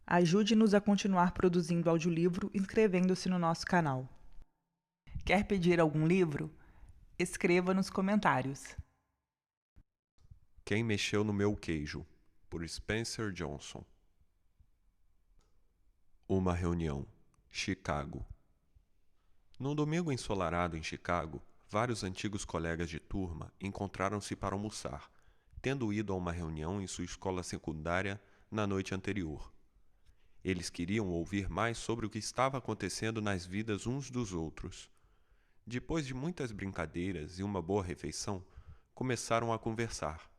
Ajude-nos a continuar produzindo audiolivro inscrevendo-se no nosso canal. Quer pedir algum livro? Escreva nos comentários. Quem Mexeu no Meu Queijo, por Spencer Johnson. Uma reunião. Chicago. Num domingo ensolarado em Chicago, vários antigos colegas de turma encontraram-se para almoçar, tendo ido a uma reunião em sua escola secundária na noite anterior. Eles queriam ouvir mais sobre o que estava acontecendo nas vidas uns dos outros. Depois de muitas brincadeiras e uma boa refeição, começaram a conversar.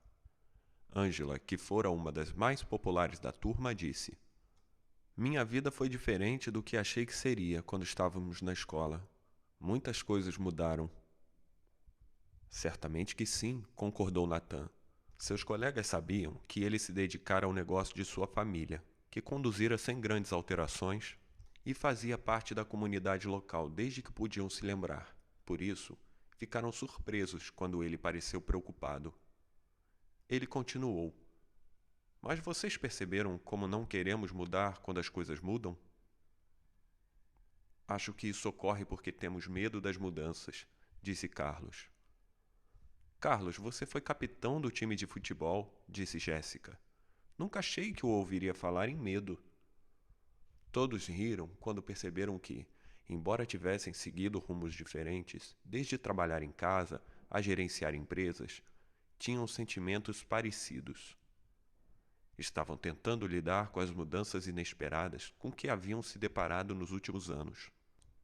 Angela, que fora uma das mais populares da turma, disse: Minha vida foi diferente do que achei que seria quando estávamos na escola. Muitas coisas mudaram. Certamente que sim, concordou Nathan. Seus colegas sabiam que ele se dedicara ao negócio de sua família, que conduzira sem grandes alterações e fazia parte da comunidade local desde que podiam se lembrar. Por isso, ficaram surpresos quando ele pareceu preocupado. Ele continuou: Mas vocês perceberam como não queremos mudar quando as coisas mudam? Acho que isso ocorre porque temos medo das mudanças, disse Carlos. Carlos, você foi capitão do time de futebol, disse Jéssica. Nunca achei que o ouviria falar em medo. Todos riram quando perceberam que, embora tivessem seguido rumos diferentes, desde trabalhar em casa a gerenciar empresas, tinham sentimentos parecidos. Estavam tentando lidar com as mudanças inesperadas com que haviam se deparado nos últimos anos,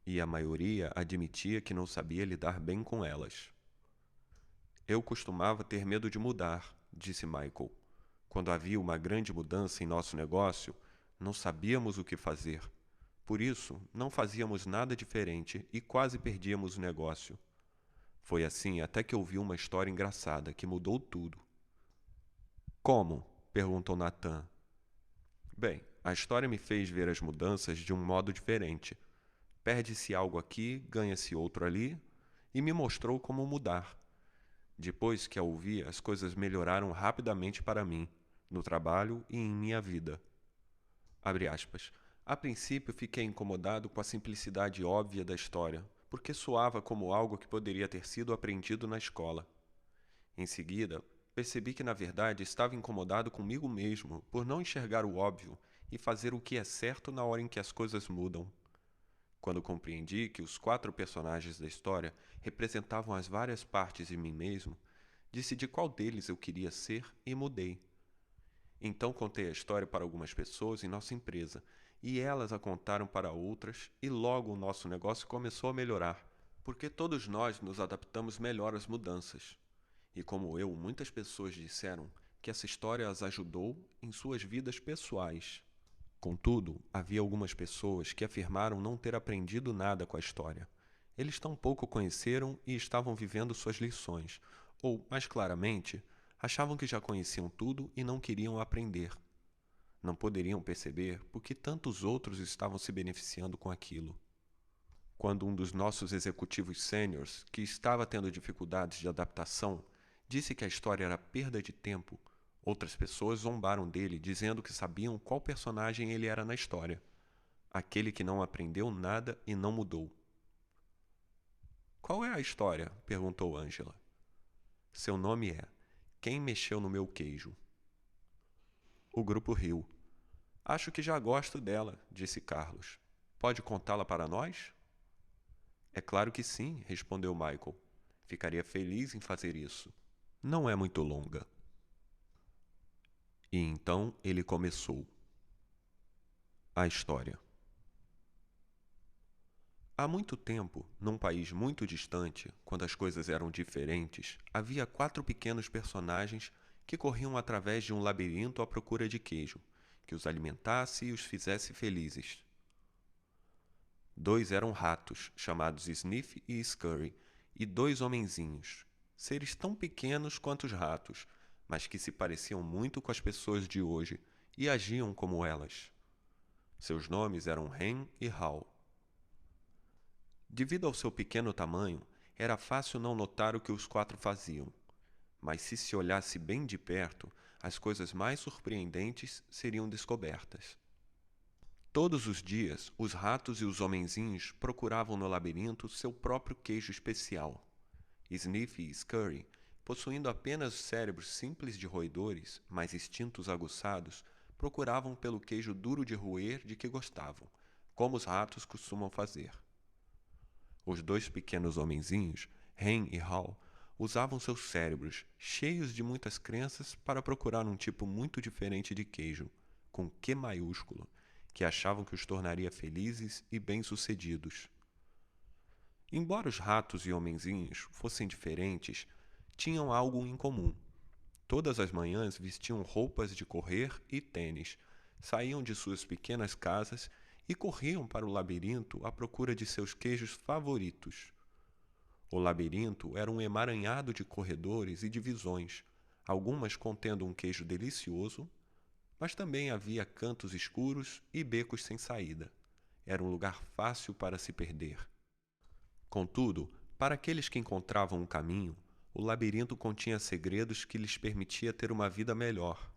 e a maioria admitia que não sabia lidar bem com elas. Eu costumava ter medo de mudar, disse Michael. Quando havia uma grande mudança em nosso negócio, não sabíamos o que fazer. Por isso, não fazíamos nada diferente e quase perdíamos o negócio. Foi assim até que ouvi uma história engraçada que mudou tudo. Como? Perguntou Nathan. Bem, a história me fez ver as mudanças de um modo diferente. Perde-se algo aqui, ganha-se outro ali, e me mostrou como mudar. Depois que a ouvi, as coisas melhoraram rapidamente para mim, no trabalho e em minha vida. Abre aspas. A princípio fiquei incomodado com a simplicidade óbvia da história, porque soava como algo que poderia ter sido aprendido na escola. Em seguida, percebi que na verdade estava incomodado comigo mesmo por não enxergar o óbvio e fazer o que é certo na hora em que as coisas mudam. Quando compreendi que os 4 personagens da história representavam as várias partes de mim mesmo, decidi qual deles eu queria ser e mudei. Então contei a história para algumas pessoas em nossa empresa, e elas a contaram para outras, e logo o nosso negócio começou a melhorar, porque todos nós nos adaptamos melhor às mudanças. E como eu, muitas pessoas disseram que essa história as ajudou em suas vidas pessoais. Contudo, havia algumas pessoas que afirmaram não ter aprendido nada com a história. Eles tampouco conheceram e estavam vivendo suas lições, ou, mais claramente, achavam que já conheciam tudo e não queriam aprender. Não poderiam perceber por que tantos outros estavam se beneficiando com aquilo. Quando um dos nossos executivos sêniores, que estava tendo dificuldades de adaptação, disse que a história era perda de tempo, outras pessoas zombaram dele, dizendo que sabiam qual personagem ele era na história. Aquele que não aprendeu nada e não mudou. Qual é a história? Perguntou Angela. Seu nome é Quem Mexeu no Meu Queijo. O grupo riu. Acho que já gosto dela, disse Carlos. Pode contá-la para nós? É claro que sim, respondeu Michael. Ficaria feliz em fazer isso. Não é muito longa. E então ele começou. A história. Há muito tempo, num país muito distante, quando as coisas eram diferentes, havia 4 pequenos personagens que corriam através de um labirinto à procura de queijo, que os alimentasse e os fizesse felizes. 2 eram ratos, chamados Sniff e Scurry, e 2 homenzinhos, seres tão pequenos quanto os ratos, mas que se pareciam muito com as pessoas de hoje e agiam como elas. Seus nomes eram Hen e Hal. Devido ao seu pequeno tamanho, era fácil não notar o que os 4 faziam, mas se olhasse bem de perto, as coisas mais surpreendentes seriam descobertas. Todos os dias, os ratos e os homenzinhos procuravam no labirinto seu próprio queijo especial. Sniff e Scurry, possuindo apenas cérebros simples de roedores, mas instintos aguçados, procuravam pelo queijo duro de roer de que gostavam, como os ratos costumam fazer. Os dois pequenos homenzinhos, Hen e Hal, usavam seus cérebros, cheios de muitas crenças, para procurar um tipo muito diferente de queijo, com Q maiúsculo, que achavam que os tornaria felizes e bem-sucedidos. Embora os ratos e homenzinhos fossem diferentes, tinham algo em comum. Todas as manhãs vestiam roupas de correr e tênis, saíam de suas pequenas casas e corriam para o labirinto à procura de seus queijos favoritos. O labirinto era um emaranhado de corredores e divisões, algumas contendo um queijo delicioso, mas também havia cantos escuros e becos sem saída. Era um lugar fácil para se perder. Contudo, para aqueles que encontravam um caminho, o labirinto continha segredos que lhes permitia ter uma vida melhor.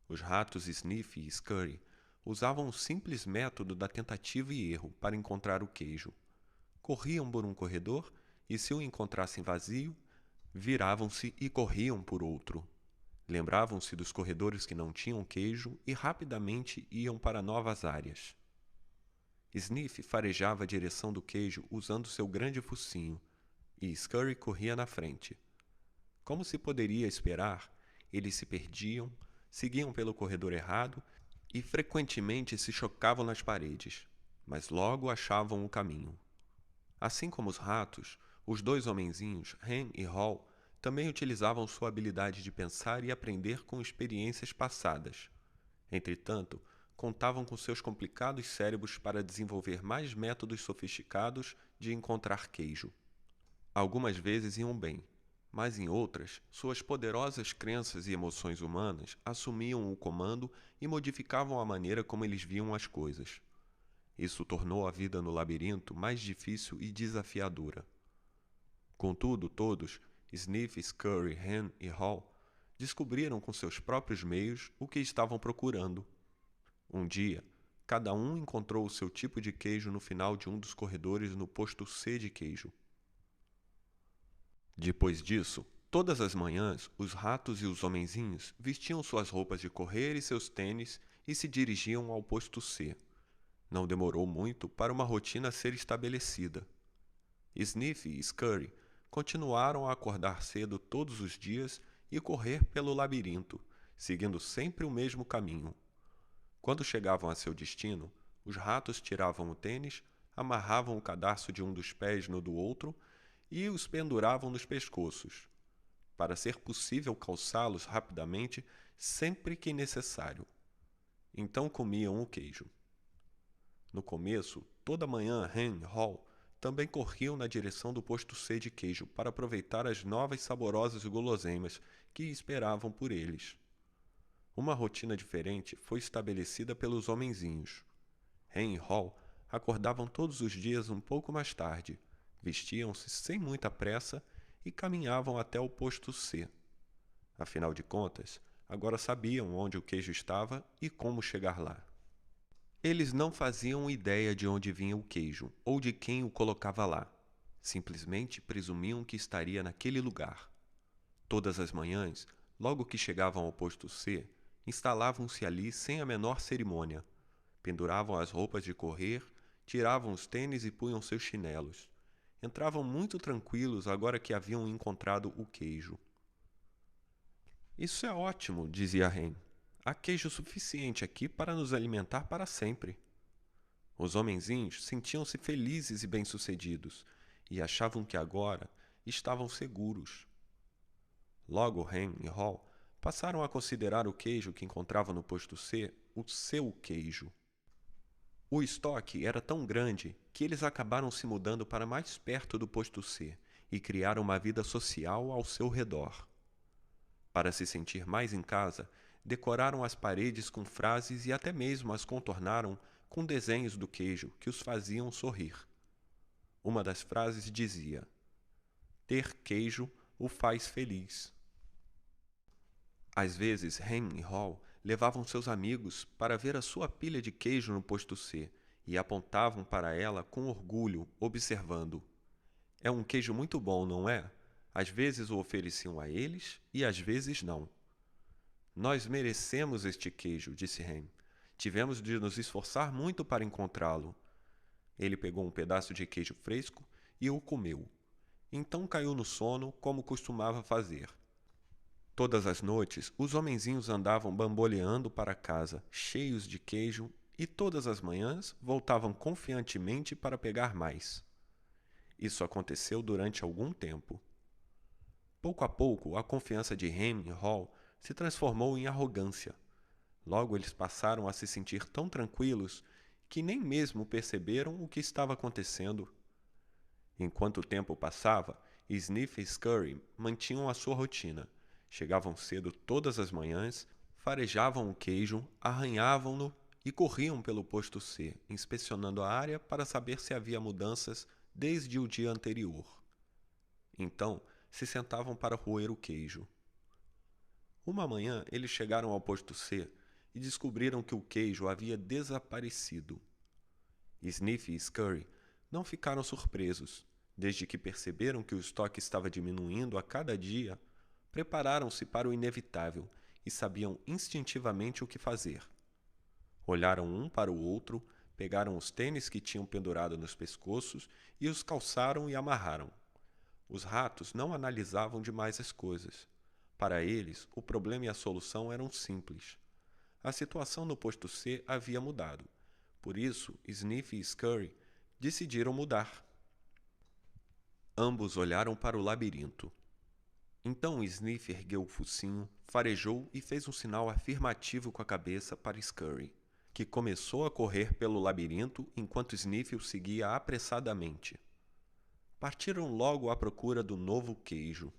Os ratos Sniff e Scurry usavam o simples método da tentativa e erro para encontrar o queijo. Corriam por um corredor e, se o encontrassem vazio, viravam-se e corriam por outro. Lembravam-se dos corredores que não tinham queijo e rapidamente iam para novas áreas. Sniff farejava a direção do queijo usando seu grande focinho, e Scurry corria na frente. Como se poderia esperar, eles se perdiam, seguiam pelo corredor errado e frequentemente se chocavam nas paredes, mas logo achavam o caminho. Assim como os ratos, os dois homenzinhos, Hen e Hal, também utilizavam sua habilidade de pensar e aprender com experiências passadas. Entretanto, contavam com seus complicados cérebros para desenvolver mais métodos sofisticados de encontrar queijo. Algumas vezes iam bem, mas em outras, suas poderosas crenças e emoções humanas assumiam o comando e modificavam a maneira como eles viam as coisas. Isso tornou a vida no labirinto mais difícil e desafiadora. Contudo, todos, Sniff, Scurry, Hen e Hal, descobriram com seus próprios meios o que estavam procurando. Um dia, cada um encontrou o seu tipo de queijo no final de um dos corredores no posto C de queijo. Depois disso, todas as manhãs, os ratos e os homenzinhos vestiam suas roupas de correr e seus tênis e se dirigiam ao posto C. Não demorou muito para uma rotina ser estabelecida. Sniff e Scurry continuaram a acordar cedo todos os dias e correr pelo labirinto, seguindo sempre o mesmo caminho. Quando chegavam a seu destino, os ratos tiravam o tênis, amarravam o cadarço de um dos pés no do outro e os penduravam nos pescoços, para ser possível calçá-los rapidamente sempre que necessário. Então comiam o queijo. No começo, toda manhã Hen e Hal também corriam na direção do posto C de queijo para aproveitar as novas saborosas guloseimas que esperavam por eles. Uma rotina diferente foi estabelecida pelos homenzinhos. Hen e Hal acordavam todos os dias um pouco mais tarde, vestiam-se sem muita pressa e caminhavam até o posto C. Afinal de contas, agora sabiam onde o queijo estava e como chegar lá. Eles não faziam ideia de onde vinha o queijo ou de quem o colocava lá. Simplesmente presumiam que estaria naquele lugar. Todas as manhãs, logo que chegavam ao posto C, instalavam-se ali sem a menor cerimônia. Penduravam as roupas de correr, tiravam os tênis e punham seus chinelos. Entravam muito tranquilos agora que haviam encontrado o queijo. Isso é ótimo, dizia Hen. Há queijo suficiente aqui para nos alimentar para sempre. Os homenzinhos sentiam-se felizes e bem-sucedidos e achavam que agora estavam seguros. Logo Hen e Hal passaram a considerar o queijo que encontravam no posto C o seu queijo. O estoque era tão grande que eles acabaram se mudando para mais perto do posto C e criaram uma vida social ao seu redor. Para se sentir mais em casa, decoraram as paredes com frases e até mesmo as contornaram com desenhos do queijo que os faziam sorrir. Uma das frases dizia: "Ter queijo o faz feliz." Às vezes, Hen e Hal levavam seus amigos para ver a sua pilha de queijo no posto C e apontavam para ela com orgulho, observando: "É um queijo muito bom, não é?" Às vezes o ofereciam a eles e às vezes não. "Nós merecemos este queijo", disse Ham. "Tivemos de nos esforçar muito para encontrá-lo." Ele pegou um pedaço de queijo fresco e o comeu. Então caiu no sono, como costumava fazer. Todas as noites, os homenzinhos andavam bamboleando para casa, cheios de queijo, e todas as manhãs voltavam confiantemente para pegar mais. Isso aconteceu durante algum tempo. Pouco a pouco, a confiança de Ham e Hall se transformou em arrogância. Logo eles passaram a se sentir tão tranquilos que nem mesmo perceberam o que estava acontecendo. Enquanto o tempo passava, Sniff e Scurry mantinham a sua rotina. Chegavam cedo todas as manhãs, farejavam o queijo, arranhavam-no e corriam pelo posto C, inspecionando a área para saber se havia mudanças desde o dia anterior. Então, se sentavam para roer o queijo. Uma manhã, eles chegaram ao posto C e descobriram que o queijo havia desaparecido. Sniff e Scurry não ficaram surpresos. Desde que perceberam que o estoque estava diminuindo a cada dia, prepararam-se para o inevitável e sabiam instintivamente o que fazer. Olharam um para o outro, pegaram os tênis que tinham pendurado nos pescoços e os calçaram e amarraram. Os ratos não analisavam demais as coisas. Para eles, o problema e a solução eram simples. A situação no posto C havia mudado. Por isso, Sniff e Scurry decidiram mudar. Ambos olharam para o labirinto. Então Sniff ergueu o focinho, farejou e fez um sinal afirmativo com a cabeça para Scurry, que começou a correr pelo labirinto enquanto Sniff o seguia apressadamente. Partiram logo à procura do novo queijo.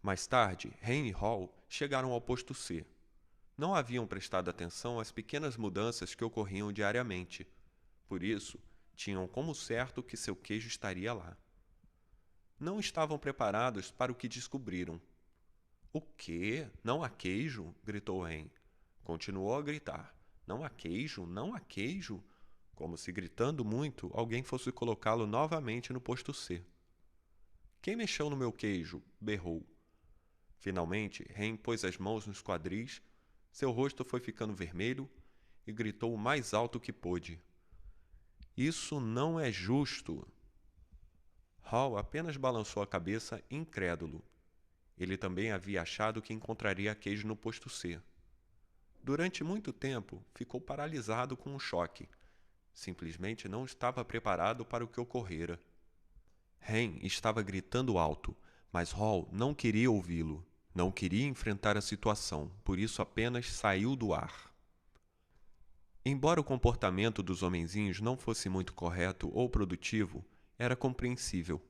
Mais tarde, Ham e Hall chegaram ao posto C. Não haviam prestado atenção às pequenas mudanças que ocorriam diariamente. Por isso, tinham como certo que seu queijo estaria lá. Não estavam preparados para o que descobriram. "O quê? Não há queijo?" gritou Ham. Continuou a gritar. "Não há queijo? Não há queijo?" Como se gritando muito, alguém fosse colocá-lo novamente no posto C. "Quem mexeu no meu queijo?" berrou. Finalmente, Ham pôs as mãos nos quadris, seu rosto foi ficando vermelho e gritou o mais alto que pôde: "Isso não é justo!" Hall apenas balançou a cabeça, incrédulo. Ele também havia achado que encontraria queijo no posto C. Durante muito tempo, ficou paralisado com o choque. Simplesmente não estava preparado para o que ocorrera. Ham estava gritando alto, mas Hall não queria ouvi-lo. Não queria enfrentar a situação, por isso apenas saiu do ar. Embora o comportamento dos homenzinhos não fosse muito correto ou produtivo, era compreensível.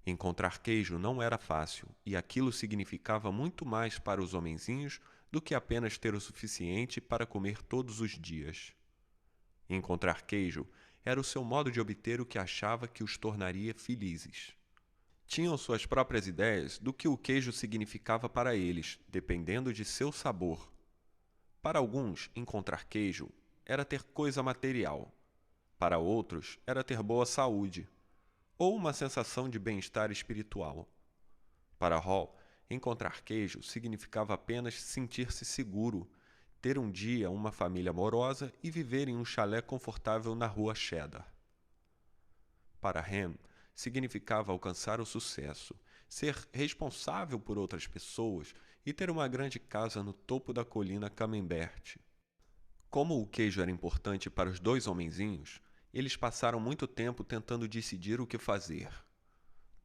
Encontrar queijo não era fácil, e aquilo significava muito mais para os homenzinhos do que apenas ter o suficiente para comer todos os dias. Encontrar queijo era o seu modo de obter o que achava que os tornaria felizes. Tinham suas próprias ideias do que o queijo significava para eles, dependendo de seu sabor. Para alguns, encontrar queijo era ter coisa material. Para outros, era ter boa saúde, ou uma sensação de bem-estar espiritual. Para Hall, encontrar queijo significava apenas sentir-se seguro, ter um dia uma família amorosa e viver em um chalé confortável na rua Cheddar. Para Ham, significava alcançar o sucesso, ser responsável por outras pessoas e ter uma grande casa no topo da colina Camembert. Como o queijo era importante para os dois homenzinhos, eles passaram muito tempo tentando decidir o que fazer.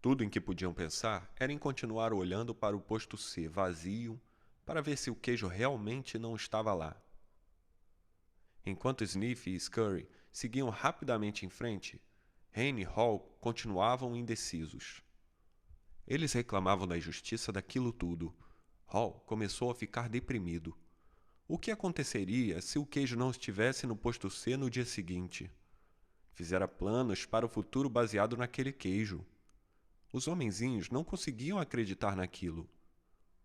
Tudo em que podiam pensar era em continuar olhando para o posto C vazio para ver se o queijo realmente não estava lá. Enquanto Sniff e Scurry seguiam rapidamente em frente, Ham e Hall continuavam indecisos. Eles reclamavam da injustiça daquilo tudo. Hall começou a ficar deprimido. O que aconteceria se o queijo não estivesse no posto C no dia seguinte? Fizera planos para o futuro baseado naquele queijo. Os homenzinhos não conseguiam acreditar naquilo.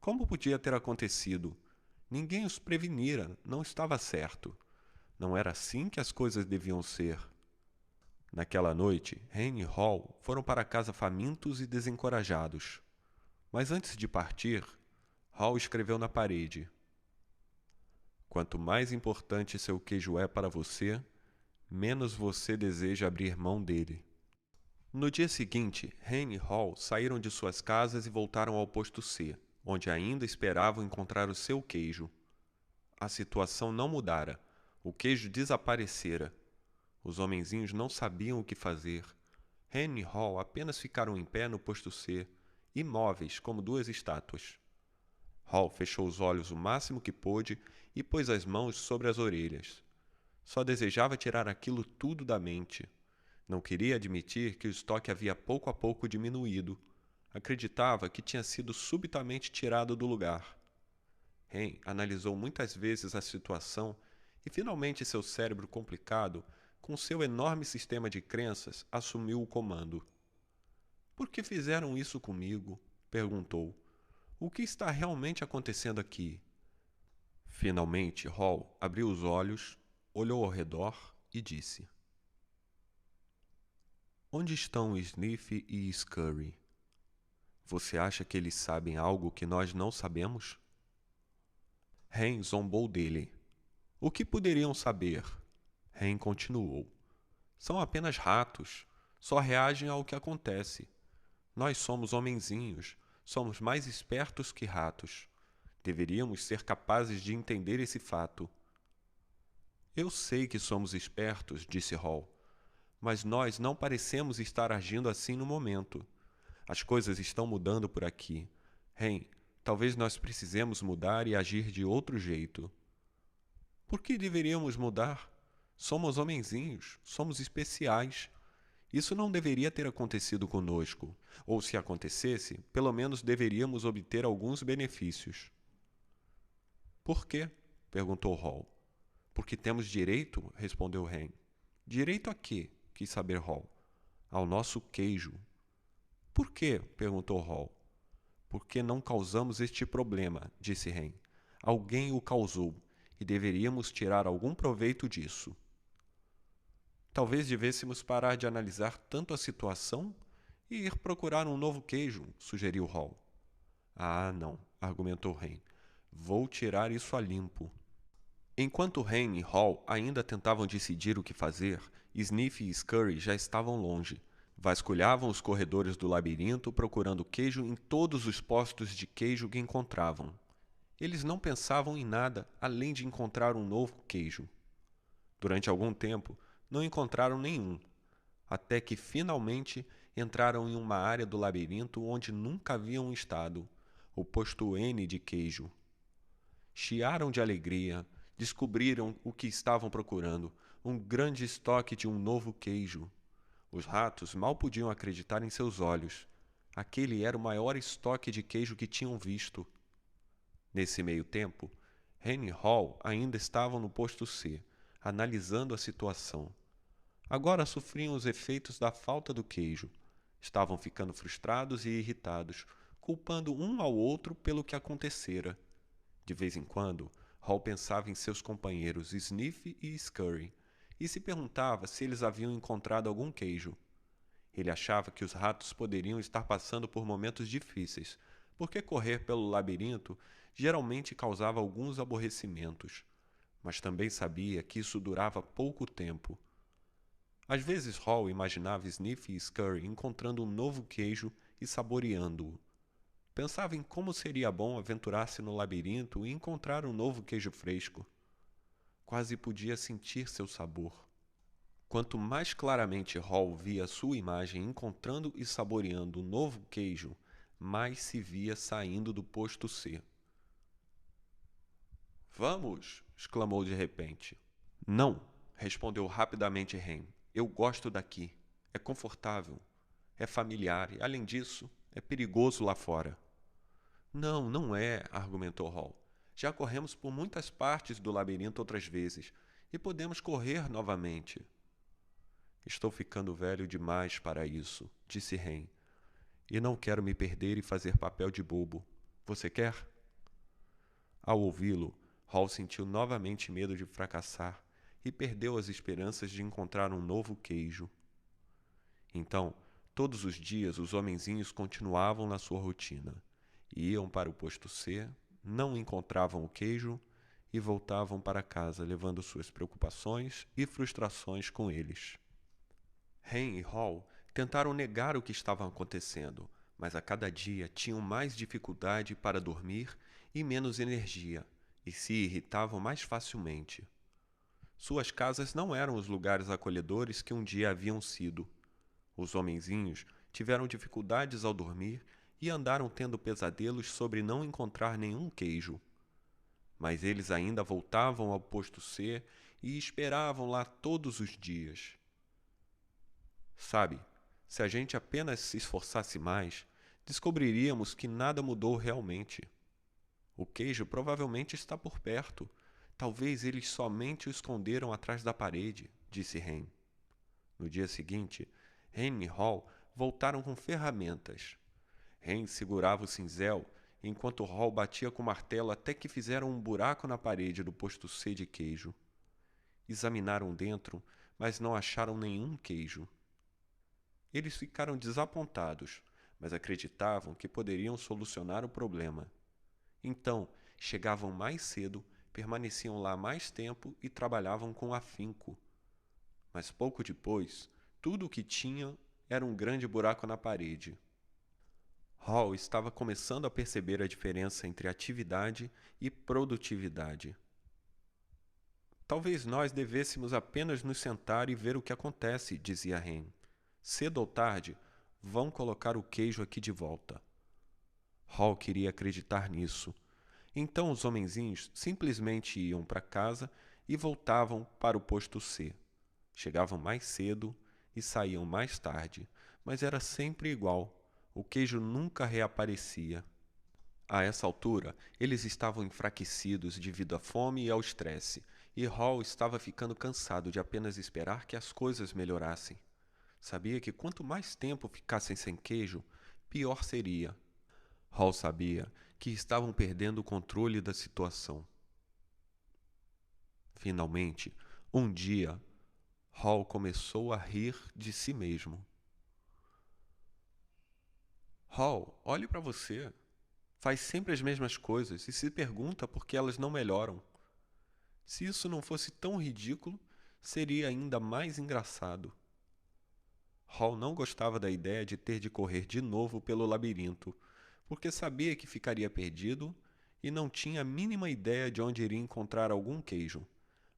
Como podia ter acontecido? Ninguém os prevenira, não estava certo. Não era assim que as coisas deviam ser. Naquela noite, Hen e Hall foram para casa famintos e desencorajados. Mas antes de partir, Hall escreveu na parede: quanto mais importante seu queijo é para você, menos você deseja abrir mão dele. No dia seguinte, Hen e Hall saíram de suas casas e voltaram ao posto C, onde ainda esperavam encontrar o seu queijo. A situação não mudara. O queijo desaparecera. Os homenzinhos não sabiam o que fazer. Hen e Hall apenas ficaram em pé no posto C, imóveis como duas estátuas. Hall fechou os olhos o máximo que pôde e pôs as mãos sobre as orelhas. Só desejava tirar aquilo tudo da mente. Não queria admitir que o estoque havia pouco a pouco diminuído. Acreditava que tinha sido subitamente tirado do lugar. Hen analisou muitas vezes a situação e finalmente seu cérebro complicado, com seu enorme sistema de crenças, assumiu o comando. Por que fizeram isso comigo? Perguntou. O que está realmente acontecendo aqui? Finalmente, Hall abriu os olhos, olhou ao redor e disse: onde estão Sniff e Scurry? Você acha que eles sabem algo que nós não sabemos? Hen zombou dele. O que poderiam saber? Hen continuou. São apenas ratos. Só reagem ao que acontece. Nós somos homenzinhos. Somos mais espertos que ratos. Deveríamos ser capazes de entender esse fato. Eu sei que somos espertos, disse Hall, mas nós não parecemos estar agindo assim no momento. As coisas estão mudando por aqui. Hen, talvez nós precisemos mudar e agir de outro jeito. Por que deveríamos mudar? Somos homenzinhos, somos especiais. Isso não deveria ter acontecido conosco, ou se acontecesse, pelo menos deveríamos obter alguns benefícios. Por quê? Perguntou Hall. Porque temos direito, respondeu Hen. Direito a quê? Quis saber Hall. Ao nosso queijo. Por quê? Perguntou Hall. Porque não causamos este problema, disse Hen. Alguém o causou, e deveríamos tirar algum proveito disso. Talvez devêssemos parar de analisar tanto a situação e ir procurar um novo queijo, sugeriu Hall. Ah, não, argumentou Hen. Vou tirar isso a limpo. Enquanto Hen e Hall ainda tentavam decidir o que fazer, Sniff e Scurry já estavam longe. Vasculhavam os corredores do labirinto procurando queijo em todos os postos de queijo que encontravam. Eles não pensavam em nada além de encontrar um novo queijo. Durante algum tempo, não encontraram nenhum, até que finalmente entraram em uma área do labirinto onde nunca haviam estado, o posto N de queijo. Chiaram de alegria, descobriram o que estavam procurando, um grande estoque de um novo queijo. Os ratos mal podiam acreditar em seus olhos. Aquele era o maior estoque de queijo que tinham visto. Nesse meio tempo, Hen e Hall ainda estavam no posto C, analisando a situação. Agora sofriam os efeitos da falta do queijo. Estavam ficando frustrados e irritados, culpando um ao outro pelo que acontecera. De vez em quando, Hall pensava em seus companheiros Sniff e Scurry e se perguntava se eles haviam encontrado algum queijo. Ele achava que os ratos poderiam estar passando por momentos difíceis, porque correr pelo labirinto geralmente causava alguns aborrecimentos, mas também sabia que isso durava pouco tempo. Às vezes Hall imaginava Sniff e Scurry encontrando um novo queijo e saboreando-o. Pensava em como seria bom aventurar-se no labirinto e encontrar um novo queijo fresco. Quase podia sentir seu sabor. Quanto mais claramente Hall via sua imagem encontrando e saboreando o novo queijo, mais se via saindo do posto C. Vamos! Exclamou de repente. Não! Respondeu rapidamente Hen. Eu gosto daqui. É confortável. É familiar e, além disso, é perigoso lá fora. Não, não é, argumentou Hall. Já corremos por muitas partes do labirinto outras vezes e podemos correr novamente. Estou ficando velho demais para isso, disse Hen, e não quero me perder e fazer papel de bobo. Você quer? Ao ouvi-lo, Hall sentiu novamente medo de fracassar e perdeu as esperanças de encontrar um novo queijo. Então, todos os dias os homenzinhos continuavam na sua rotina. Iam para o posto C, não encontravam o queijo e voltavam para casa levando suas preocupações e frustrações com eles. Hen e Hall tentaram negar o que estava acontecendo, mas a cada dia tinham mais dificuldade para dormir e menos energia, e se irritavam mais facilmente. Suas casas não eram os lugares acolhedores que um dia haviam sido. Os homenzinhos tiveram dificuldades ao dormir e andaram tendo pesadelos sobre não encontrar nenhum queijo. Mas eles ainda voltavam ao posto C e esperavam lá todos os dias. Sabe, se a gente apenas se esforçasse mais, descobriríamos que nada mudou realmente. O queijo provavelmente está por perto. Talvez eles somente o esconderam atrás da parede, disse Hen. No dia seguinte, Hen e Hall voltaram com ferramentas. Hen segurava o cinzel, enquanto Hall batia com o martelo até que fizeram um buraco na parede do posto C de queijo. Examinaram dentro, mas não acharam nenhum queijo. Eles ficaram desapontados, mas acreditavam que poderiam solucionar o problema. Então, chegavam mais cedo, permaneciam lá mais tempo e trabalhavam com afinco. Mas pouco depois, tudo o que tinham era um grande buraco na parede. Hall estava começando a perceber a diferença entre atividade e produtividade. Talvez nós devêssemos apenas nos sentar e ver o que acontece, dizia Hen. Cedo ou tarde, vão colocar o queijo aqui de volta. Hall queria acreditar nisso. Então os homenzinhos simplesmente iam para casa e voltavam para o posto C. Chegavam mais cedo e saíam mais tarde, mas era sempre igual. O queijo nunca reaparecia. A essa altura, eles estavam enfraquecidos devido à fome e ao estresse, e Hall estava ficando cansado de apenas esperar que as coisas melhorassem. Sabia que quanto mais tempo ficassem sem queijo, pior seria. Hall sabia que estavam perdendo o controle da situação. Finalmente, um dia, Hall começou a rir de si mesmo. Hall, olhe para você. Faz sempre as mesmas coisas e se pergunta por que elas não melhoram. Se isso não fosse tão ridículo, seria ainda mais engraçado. Hall não gostava da ideia de ter de correr de novo pelo labirinto, porque sabia que ficaria perdido e não tinha a mínima ideia de onde iria encontrar algum queijo,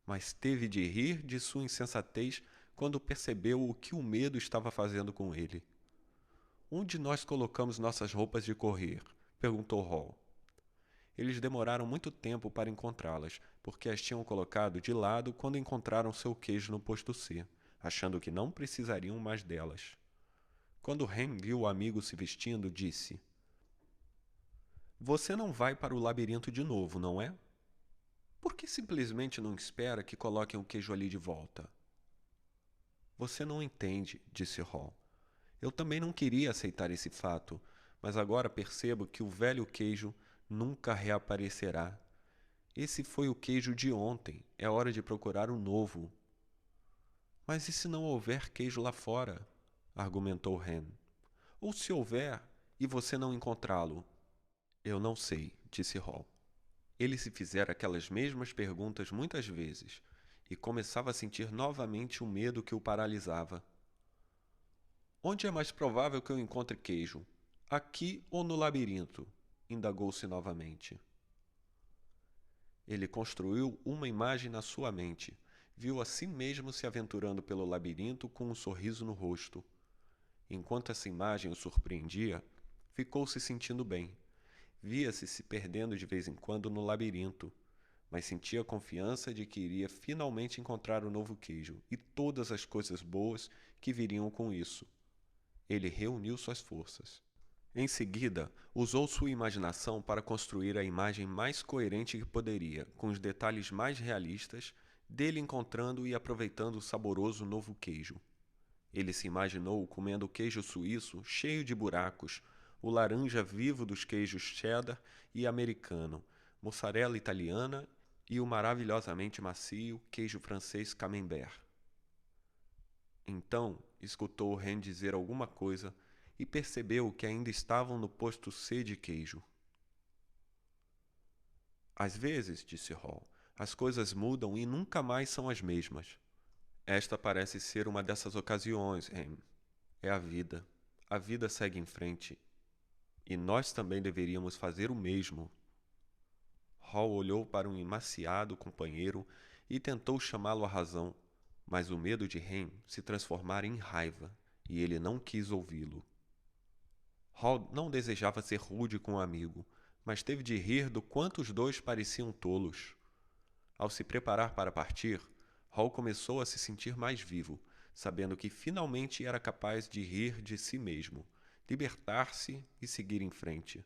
mas teve de rir de sua insensatez quando percebeu o que o medo estava fazendo com ele. Onde nós colocamos nossas roupas de correr? Perguntou Hall. Eles demoraram muito tempo para encontrá-las, porque as tinham colocado de lado quando encontraram seu queijo no posto C, achando que não precisariam mais delas. Quando Hen viu o amigo se vestindo, disse: Você não vai para o labirinto de novo, não é? Por que simplesmente não espera que coloquem o queijo ali de volta? Você não entende, disse Hall. Eu também não queria aceitar esse fato, mas agora percebo que o velho queijo nunca reaparecerá. Esse foi o queijo de ontem, é hora de procurar um novo. Mas e se não houver queijo lá fora? Argumentou Hen. Ou se houver e você não encontrá-lo? Eu não sei, disse Hall. Ele se fizera aquelas mesmas perguntas muitas vezes e começava a sentir novamente o medo que o paralisava. Onde é mais provável que eu encontre queijo? Aqui ou no labirinto? Indagou-se novamente. Ele construiu uma imagem na sua mente. Viu a si mesmo se aventurando pelo labirinto com um sorriso no rosto. Enquanto essa imagem o surpreendia, ficou se sentindo bem. Via-se se perdendo de vez em quando no labirinto, mas sentia confiança de que iria finalmente encontrar o novo queijo e todas as coisas boas que viriam com isso. Ele reuniu suas forças. Em seguida, usou sua imaginação para construir a imagem mais coerente que poderia, com os detalhes mais realistas, dele encontrando e aproveitando o saboroso novo queijo. Ele se imaginou comendo o queijo suíço cheio de buracos, o laranja vivo dos queijos cheddar e americano, mussarela italiana e o maravilhosamente macio queijo francês camembert. Então, escutou Hen dizer alguma coisa e percebeu que ainda estavam no posto C de queijo. Às vezes, disse Hall, as coisas mudam e nunca mais são as mesmas. Esta parece ser uma dessas ocasiões, Hen. É a vida. A vida segue em frente. E nós também deveríamos fazer o mesmo. Hall olhou para um emaciado companheiro e tentou chamá-lo à razão, mas o medo de Hen se transformara em raiva, e ele não quis ouvi-lo. Hall não desejava ser rude com o amigo, mas teve de rir do quanto os dois pareciam tolos. Ao se preparar para partir, Hall começou a se sentir mais vivo, sabendo que finalmente era capaz de rir de si mesmo, libertar-se e seguir em frente.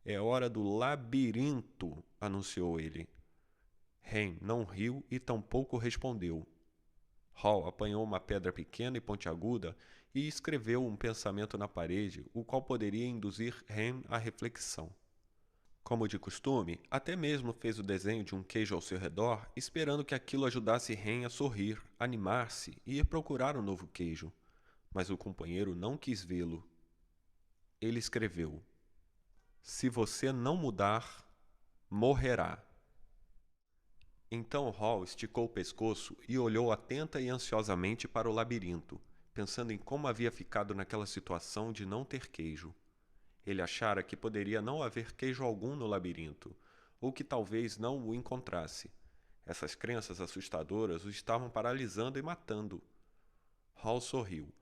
É hora do labirinto, anunciou ele. Hen não riu e tampouco respondeu. Hall apanhou uma pedra pequena e pontiaguda e escreveu um pensamento na parede, o qual poderia induzir Hen à reflexão. Como de costume, até mesmo fez o desenho de um queijo ao seu redor, esperando que aquilo ajudasse Hen a sorrir, animar-se e ir procurar um novo queijo. Mas o companheiro não quis vê-lo. Ele escreveu: Se você não mudar, morrerá. Então Hall esticou o pescoço e olhou atenta e ansiosamente para o labirinto, pensando em como havia ficado naquela situação de não ter queijo. Ele achara que poderia não haver queijo algum no labirinto, ou que talvez não o encontrasse. Essas crenças assustadoras o estavam paralisando e matando. Hall sorriu.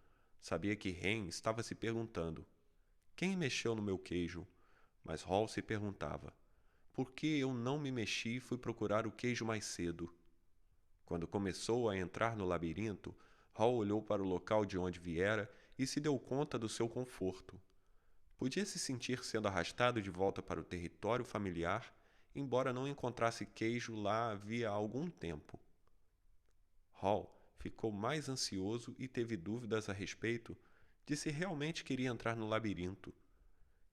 Sabia que Hen estava se perguntando: quem mexeu no meu queijo? Mas Hall se perguntava: por que eu não me mexi e fui procurar o queijo mais cedo? Quando começou a entrar no labirinto, Hall olhou para o local de onde viera e se deu conta do seu conforto. Podia se sentir sendo arrastado de volta para o território familiar, embora não encontrasse queijo lá havia algum tempo. Hall ficou mais ansioso e teve dúvidas a respeito de se realmente queria entrar no labirinto.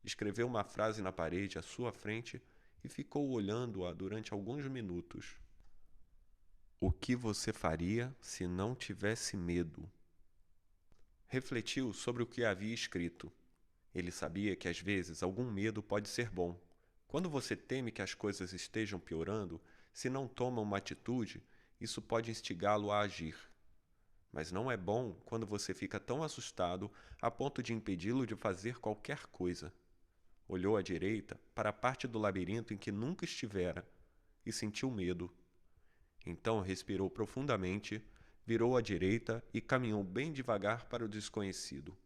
Escreveu uma frase na parede à sua frente e ficou olhando-a durante alguns minutos. O que você faria se não tivesse medo? Refletiu sobre o que havia escrito. Ele sabia que às vezes algum medo pode ser bom. Quando você teme que as coisas estejam piorando, se não toma uma atitude, isso pode instigá-lo a agir. Mas não é bom quando você fica tão assustado a ponto de impedi-lo de fazer qualquer coisa. Olhou à direita, para a parte do labirinto em que nunca estivera, e sentiu medo. Então respirou profundamente, virou à direita e caminhou bem devagar para o desconhecido.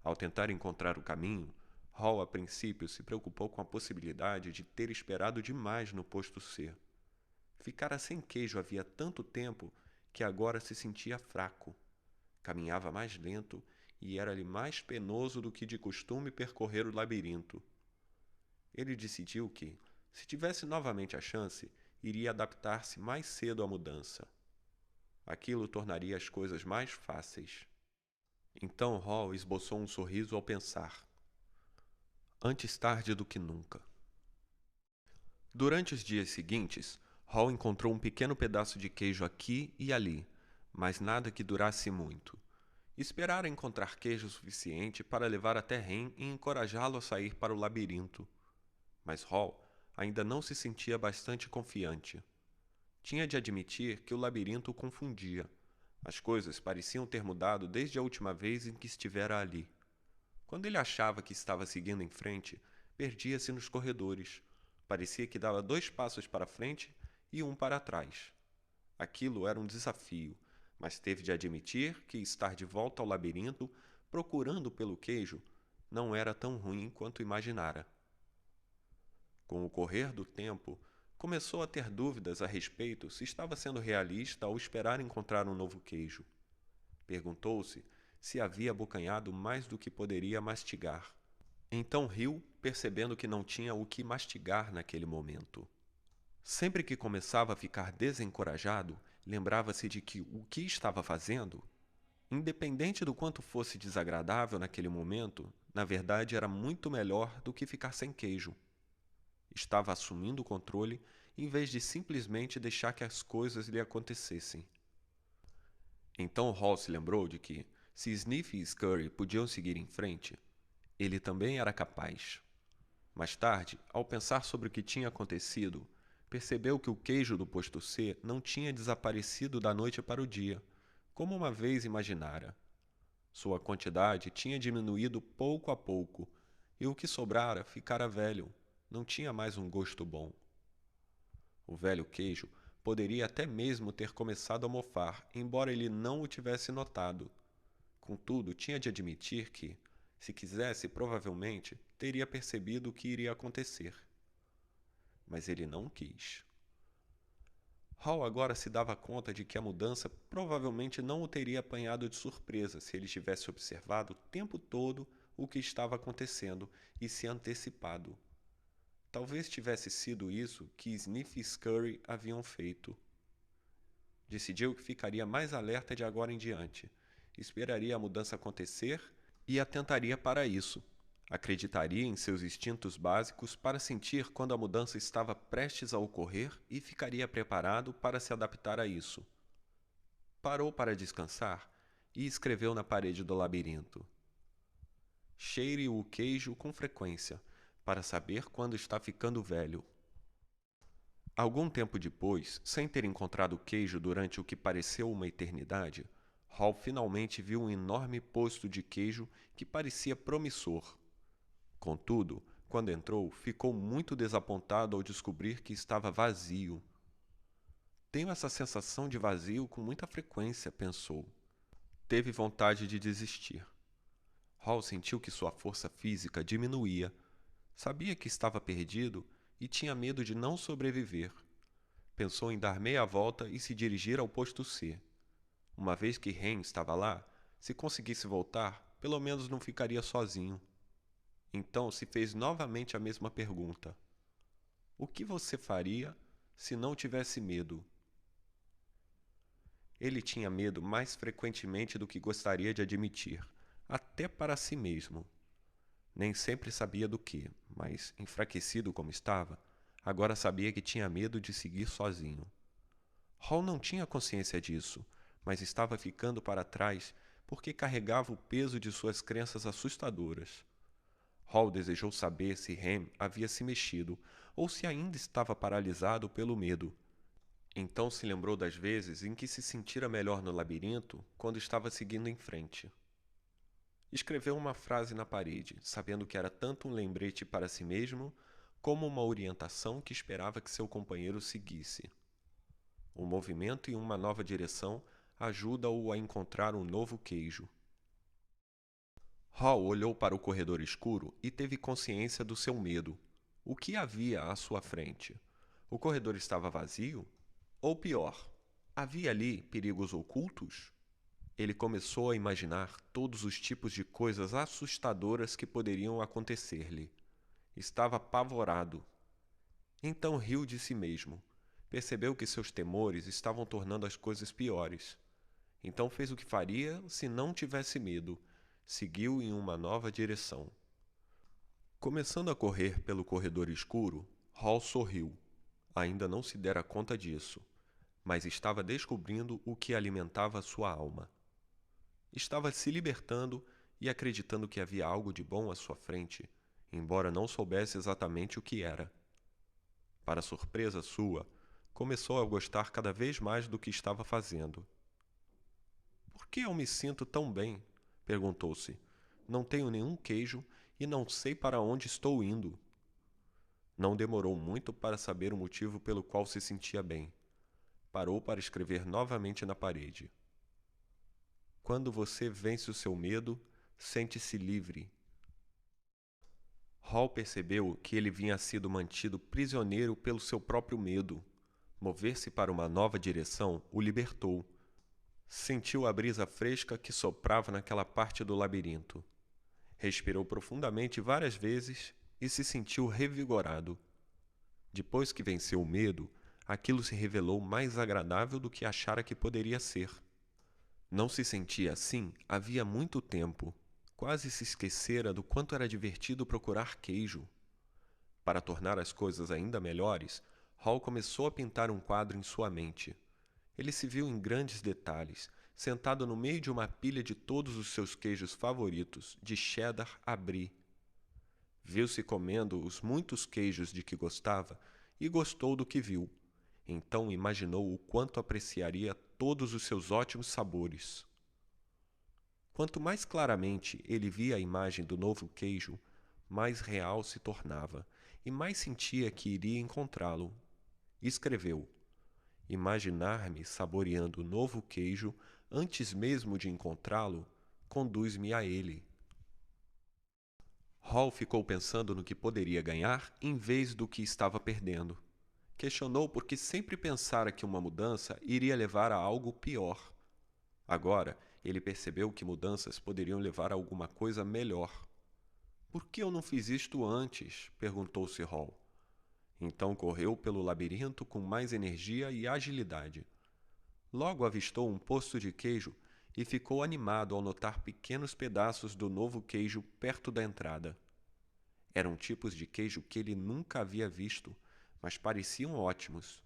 Ao tentar encontrar o caminho, Hall a princípio se preocupou com a possibilidade de ter esperado demais no posto C. Ficara sem queijo havia tanto tempo que agora se sentia fraco. Caminhava mais lento e era-lhe mais penoso do que de costume percorrer o labirinto. Ele decidiu que, se tivesse novamente a chance, iria adaptar-se mais cedo à mudança. Aquilo tornaria as coisas mais fáceis. Então Hall esboçou um sorriso ao pensar: antes tarde do que nunca. Durante os dias seguintes, Hall encontrou um pequeno pedaço de queijo aqui e ali, mas nada que durasse muito. Esperara encontrar queijo suficiente para levar até Hen e encorajá-lo a sair para o labirinto. Mas Hall ainda não se sentia bastante confiante. Tinha de admitir que o labirinto o confundia. As coisas pareciam ter mudado desde a última vez em que estivera ali. Quando ele achava que estava seguindo em frente, perdia-se nos corredores. Parecia que dava 2 passos para frente e 1 para trás. Aquilo era um desafio, mas teve de admitir que estar de volta ao labirinto, procurando pelo queijo, não era tão ruim quanto imaginara. Com o correr do tempo, começou a ter dúvidas a respeito se estava sendo realista ao esperar encontrar um novo queijo. Perguntou-se se havia abocanhado mais do que poderia mastigar. Então riu, percebendo que não tinha o que mastigar naquele momento. Sempre que começava a ficar desencorajado, lembrava-se de que o que estava fazendo, independente do quanto fosse desagradável naquele momento, na verdade era muito melhor do que ficar sem queijo. Estava assumindo o controle em vez de simplesmente deixar que as coisas lhe acontecessem. Então Hall se lembrou de que, se Sniff e Scurry podiam seguir em frente, ele também era capaz. Mais tarde, ao pensar sobre o que tinha acontecido, percebeu que o queijo do posto C não tinha desaparecido da noite para o dia, como uma vez imaginara. Sua quantidade tinha diminuído pouco a pouco, e o que sobrara ficara velho, não tinha mais um gosto bom. O velho queijo poderia até mesmo ter começado a mofar, embora ele não o tivesse notado. Contudo, tinha de admitir que, se quisesse, provavelmente teria percebido o que iria acontecer. Mas ele não quis. Hall agora se dava conta de que a mudança provavelmente não o teria apanhado de surpresa se ele tivesse observado o tempo todo o que estava acontecendo e se antecipado. Talvez tivesse sido isso que Sniff e Scurry haviam feito. Decidiu que ficaria mais alerta de agora em diante, esperaria a mudança acontecer e atentaria para isso. Acreditaria em seus instintos básicos para sentir quando a mudança estava prestes a ocorrer e ficaria preparado para se adaptar a isso. Parou para descansar e escreveu na parede do labirinto: cheire o queijo com frequência, para saber quando está ficando velho. Algum tempo depois, sem ter encontrado o queijo durante o que pareceu uma eternidade, Hall finalmente viu um enorme posto de queijo que parecia promissor. Contudo, quando entrou, ficou muito desapontado ao descobrir que estava vazio. Tenho essa sensação de vazio com muita frequência, pensou. Teve vontade de desistir. Hall sentiu que sua força física diminuía. Sabia que estava perdido e tinha medo de não sobreviver. Pensou em dar meia volta e se dirigir ao posto C. Uma vez que Hen estava lá, se conseguisse voltar, pelo menos não ficaria sozinho. Então se fez novamente a mesma pergunta: o que você faria se não tivesse medo? Ele tinha medo mais frequentemente do que gostaria de admitir, até para si mesmo. Nem sempre sabia do que, mas, enfraquecido como estava, agora sabia que tinha medo de seguir sozinho. Hall não tinha consciência disso, mas estava ficando para trás porque carregava o peso de suas crenças assustadoras. Hall desejou saber se Ham havia se mexido ou se ainda estava paralisado pelo medo. Então se lembrou das vezes em que se sentira melhor no labirinto quando estava seguindo em frente. Escreveu uma frase na parede, sabendo que era tanto um lembrete para si mesmo como uma orientação que esperava que seu companheiro seguisse. O movimento em uma nova direção ajuda-o a encontrar um novo queijo. Hall olhou para o corredor escuro e teve consciência do seu medo. O que havia à sua frente? O corredor estava vazio? Ou pior, havia ali perigos ocultos? Ele começou a imaginar todos os tipos de coisas assustadoras que poderiam acontecer-lhe. Estava apavorado. Então riu de si mesmo. Percebeu que seus temores estavam tornando as coisas piores. Então fez o que faria se não tivesse medo. Seguiu em uma nova direção. Começando a correr pelo corredor escuro, Hall sorriu. Ainda não se dera conta disso, mas estava descobrindo o que alimentava sua alma. Estava se libertando e acreditando que havia algo de bom à sua frente, embora não soubesse exatamente o que era. Para surpresa sua, começou a gostar cada vez mais do que estava fazendo. Por que eu me sinto tão bem? Perguntou-se. Não tenho nenhum queijo e não sei para onde estou indo. Não demorou muito para saber o motivo pelo qual se sentia bem. Parou para escrever novamente na parede. Quando você vence o seu medo, sente-se livre. Hall percebeu que ele vinha sido mantido prisioneiro pelo seu próprio medo. Mover-se para uma nova direção o libertou. Sentiu a brisa fresca que soprava naquela parte do labirinto. Respirou profundamente várias vezes e se sentiu revigorado. Depois que venceu o medo, aquilo se revelou mais agradável do que achara que poderia ser. Não se sentia assim havia muito tempo. Quase se esquecera do quanto era divertido procurar queijo. Para tornar as coisas ainda melhores, Hall começou a pintar um quadro em sua mente. Ele se viu em grandes detalhes, sentado no meio de uma pilha de todos os seus queijos favoritos, de cheddar a brie. Viu-se comendo os muitos queijos de que gostava e gostou do que viu. Então imaginou o quanto apreciaria todos os seus ótimos sabores. Quanto mais claramente ele via a imagem do novo queijo, mais real se tornava e mais sentia que iria encontrá-lo. Escreveu: imaginar-me saboreando o novo queijo antes mesmo de encontrá-lo conduz-me a ele. Hall ficou pensando no que poderia ganhar em vez do que estava perdendo. Questionou porque sempre pensara que uma mudança iria levar a algo pior. Agora, ele percebeu que mudanças poderiam levar a alguma coisa melhor. Por que eu não fiz isto antes? Perguntou-se Hall. Então correu pelo labirinto com mais energia e agilidade. Logo avistou um posto de queijo e ficou animado ao notar pequenos pedaços do novo queijo perto da entrada. Eram tipos de queijo que ele nunca havia visto, mas pareciam ótimos.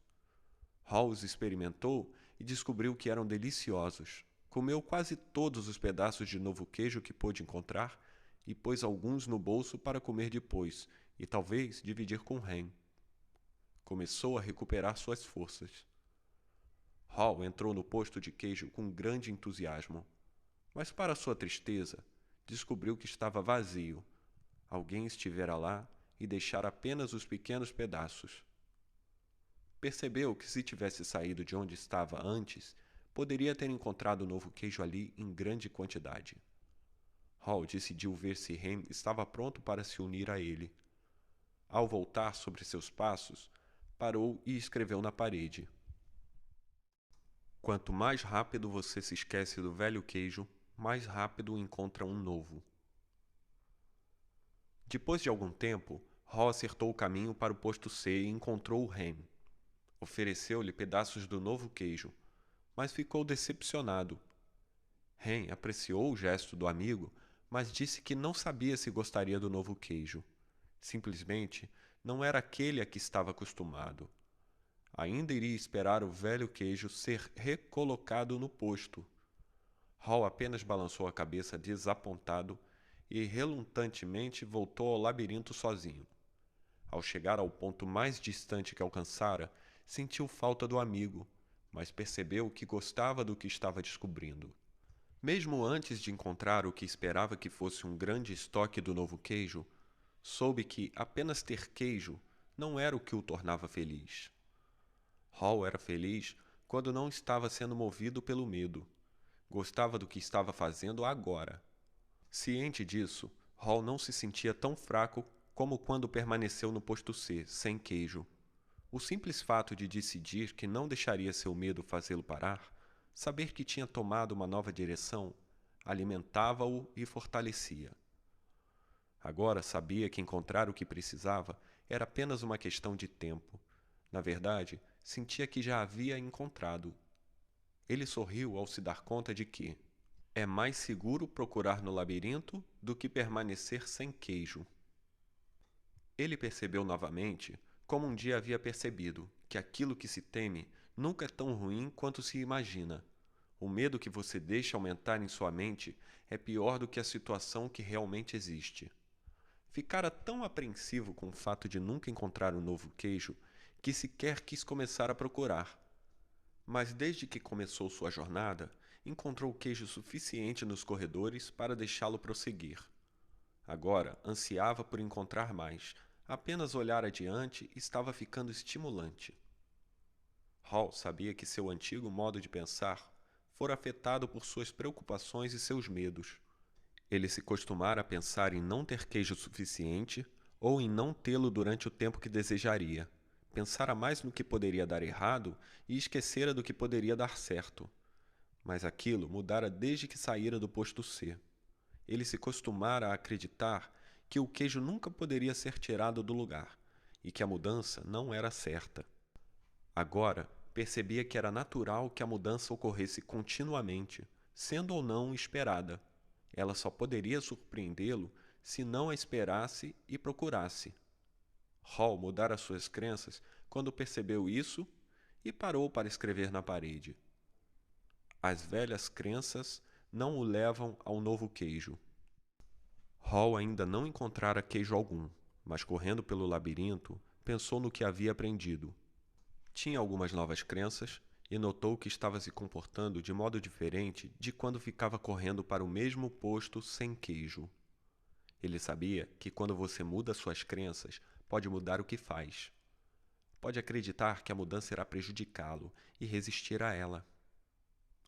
Hall os experimentou e descobriu que eram deliciosos. Comeu quase todos os pedaços de novo queijo que pôde encontrar e pôs alguns no bolso para comer depois e talvez dividir com Hen. Começou a recuperar suas forças. Hall entrou no posto de queijo com grande entusiasmo, mas para sua tristeza, descobriu que estava vazio. Alguém estivera lá e deixara apenas os pequenos pedaços. Percebeu que se tivesse saído de onde estava antes, poderia ter encontrado o novo queijo ali em grande quantidade. Hall decidiu ver se Hen estava pronto para se unir a ele. Ao voltar sobre seus passos, parou e escreveu na parede: quanto mais rápido você se esquece do velho queijo, mais rápido encontra um novo. Depois de algum tempo, Hall acertou o caminho para o posto C e encontrou Hen. Ofereceu-lhe pedaços do novo queijo, mas ficou decepcionado. Hen apreciou o gesto do amigo, mas disse que não sabia se gostaria do novo queijo. Simplesmente não era aquele a que estava acostumado. Ainda iria esperar o velho queijo ser recolocado no posto. Hall apenas balançou a cabeça desapontado e relutantemente voltou ao labirinto sozinho. Ao chegar ao ponto mais distante que alcançara, sentiu falta do amigo, mas percebeu que gostava do que estava descobrindo. Mesmo antes de encontrar o que esperava que fosse um grande estoque do novo queijo, soube que apenas ter queijo não era o que o tornava feliz. Hall era feliz quando não estava sendo movido pelo medo. Gostava do que estava fazendo agora. Ciente disso, Hall não se sentia tão fraco como quando permaneceu no posto C, sem queijo. O simples fato de decidir que não deixaria seu medo fazê-lo parar, saber que tinha tomado uma nova direção, alimentava-o e fortalecia. Agora sabia que encontrar o que precisava era apenas uma questão de tempo. Na verdade, sentia que já havia encontrado. Ele sorriu ao se dar conta de que é mais seguro procurar no labirinto do que permanecer sem queijo. Ele percebeu novamente, como um dia havia percebido, que aquilo que se teme nunca é tão ruim quanto se imagina. O medo que você deixa aumentar em sua mente é pior do que a situação que realmente existe. Ficara tão apreensivo com o fato de nunca encontrar um novo queijo que sequer quis começar a procurar. Mas desde que começou sua jornada, encontrou queijo suficiente nos corredores para deixá-lo prosseguir. Agora ansiava por encontrar mais. Apenas olhar adiante estava ficando estimulante. Hall sabia que seu antigo modo de pensar fora afetado por suas preocupações e seus medos. Ele se costumara a pensar em não ter queijo suficiente ou em não tê-lo durante o tempo que desejaria. Pensara mais no que poderia dar errado e esquecera do que poderia dar certo. Mas aquilo mudara desde que saíra do posto C. Ele se costumara a acreditar que o queijo nunca poderia ser tirado do lugar e que a mudança não era certa. Agora, percebia que era natural que a mudança ocorresse continuamente, sendo ou não esperada. Ela só poderia surpreendê-lo se não a esperasse e procurasse. Hall mudara suas crenças quando percebeu isso e parou para escrever na parede. As velhas crenças não o levam ao novo queijo. Hall ainda não encontrara queijo algum, mas correndo pelo labirinto, pensou no que havia aprendido. Tinha algumas novas crenças e notou que estava se comportando de modo diferente de quando ficava correndo para o mesmo posto sem queijo. Ele sabia que quando você muda suas crenças, pode mudar o que faz. Pode acreditar que a mudança irá prejudicá-lo e resistir a ela.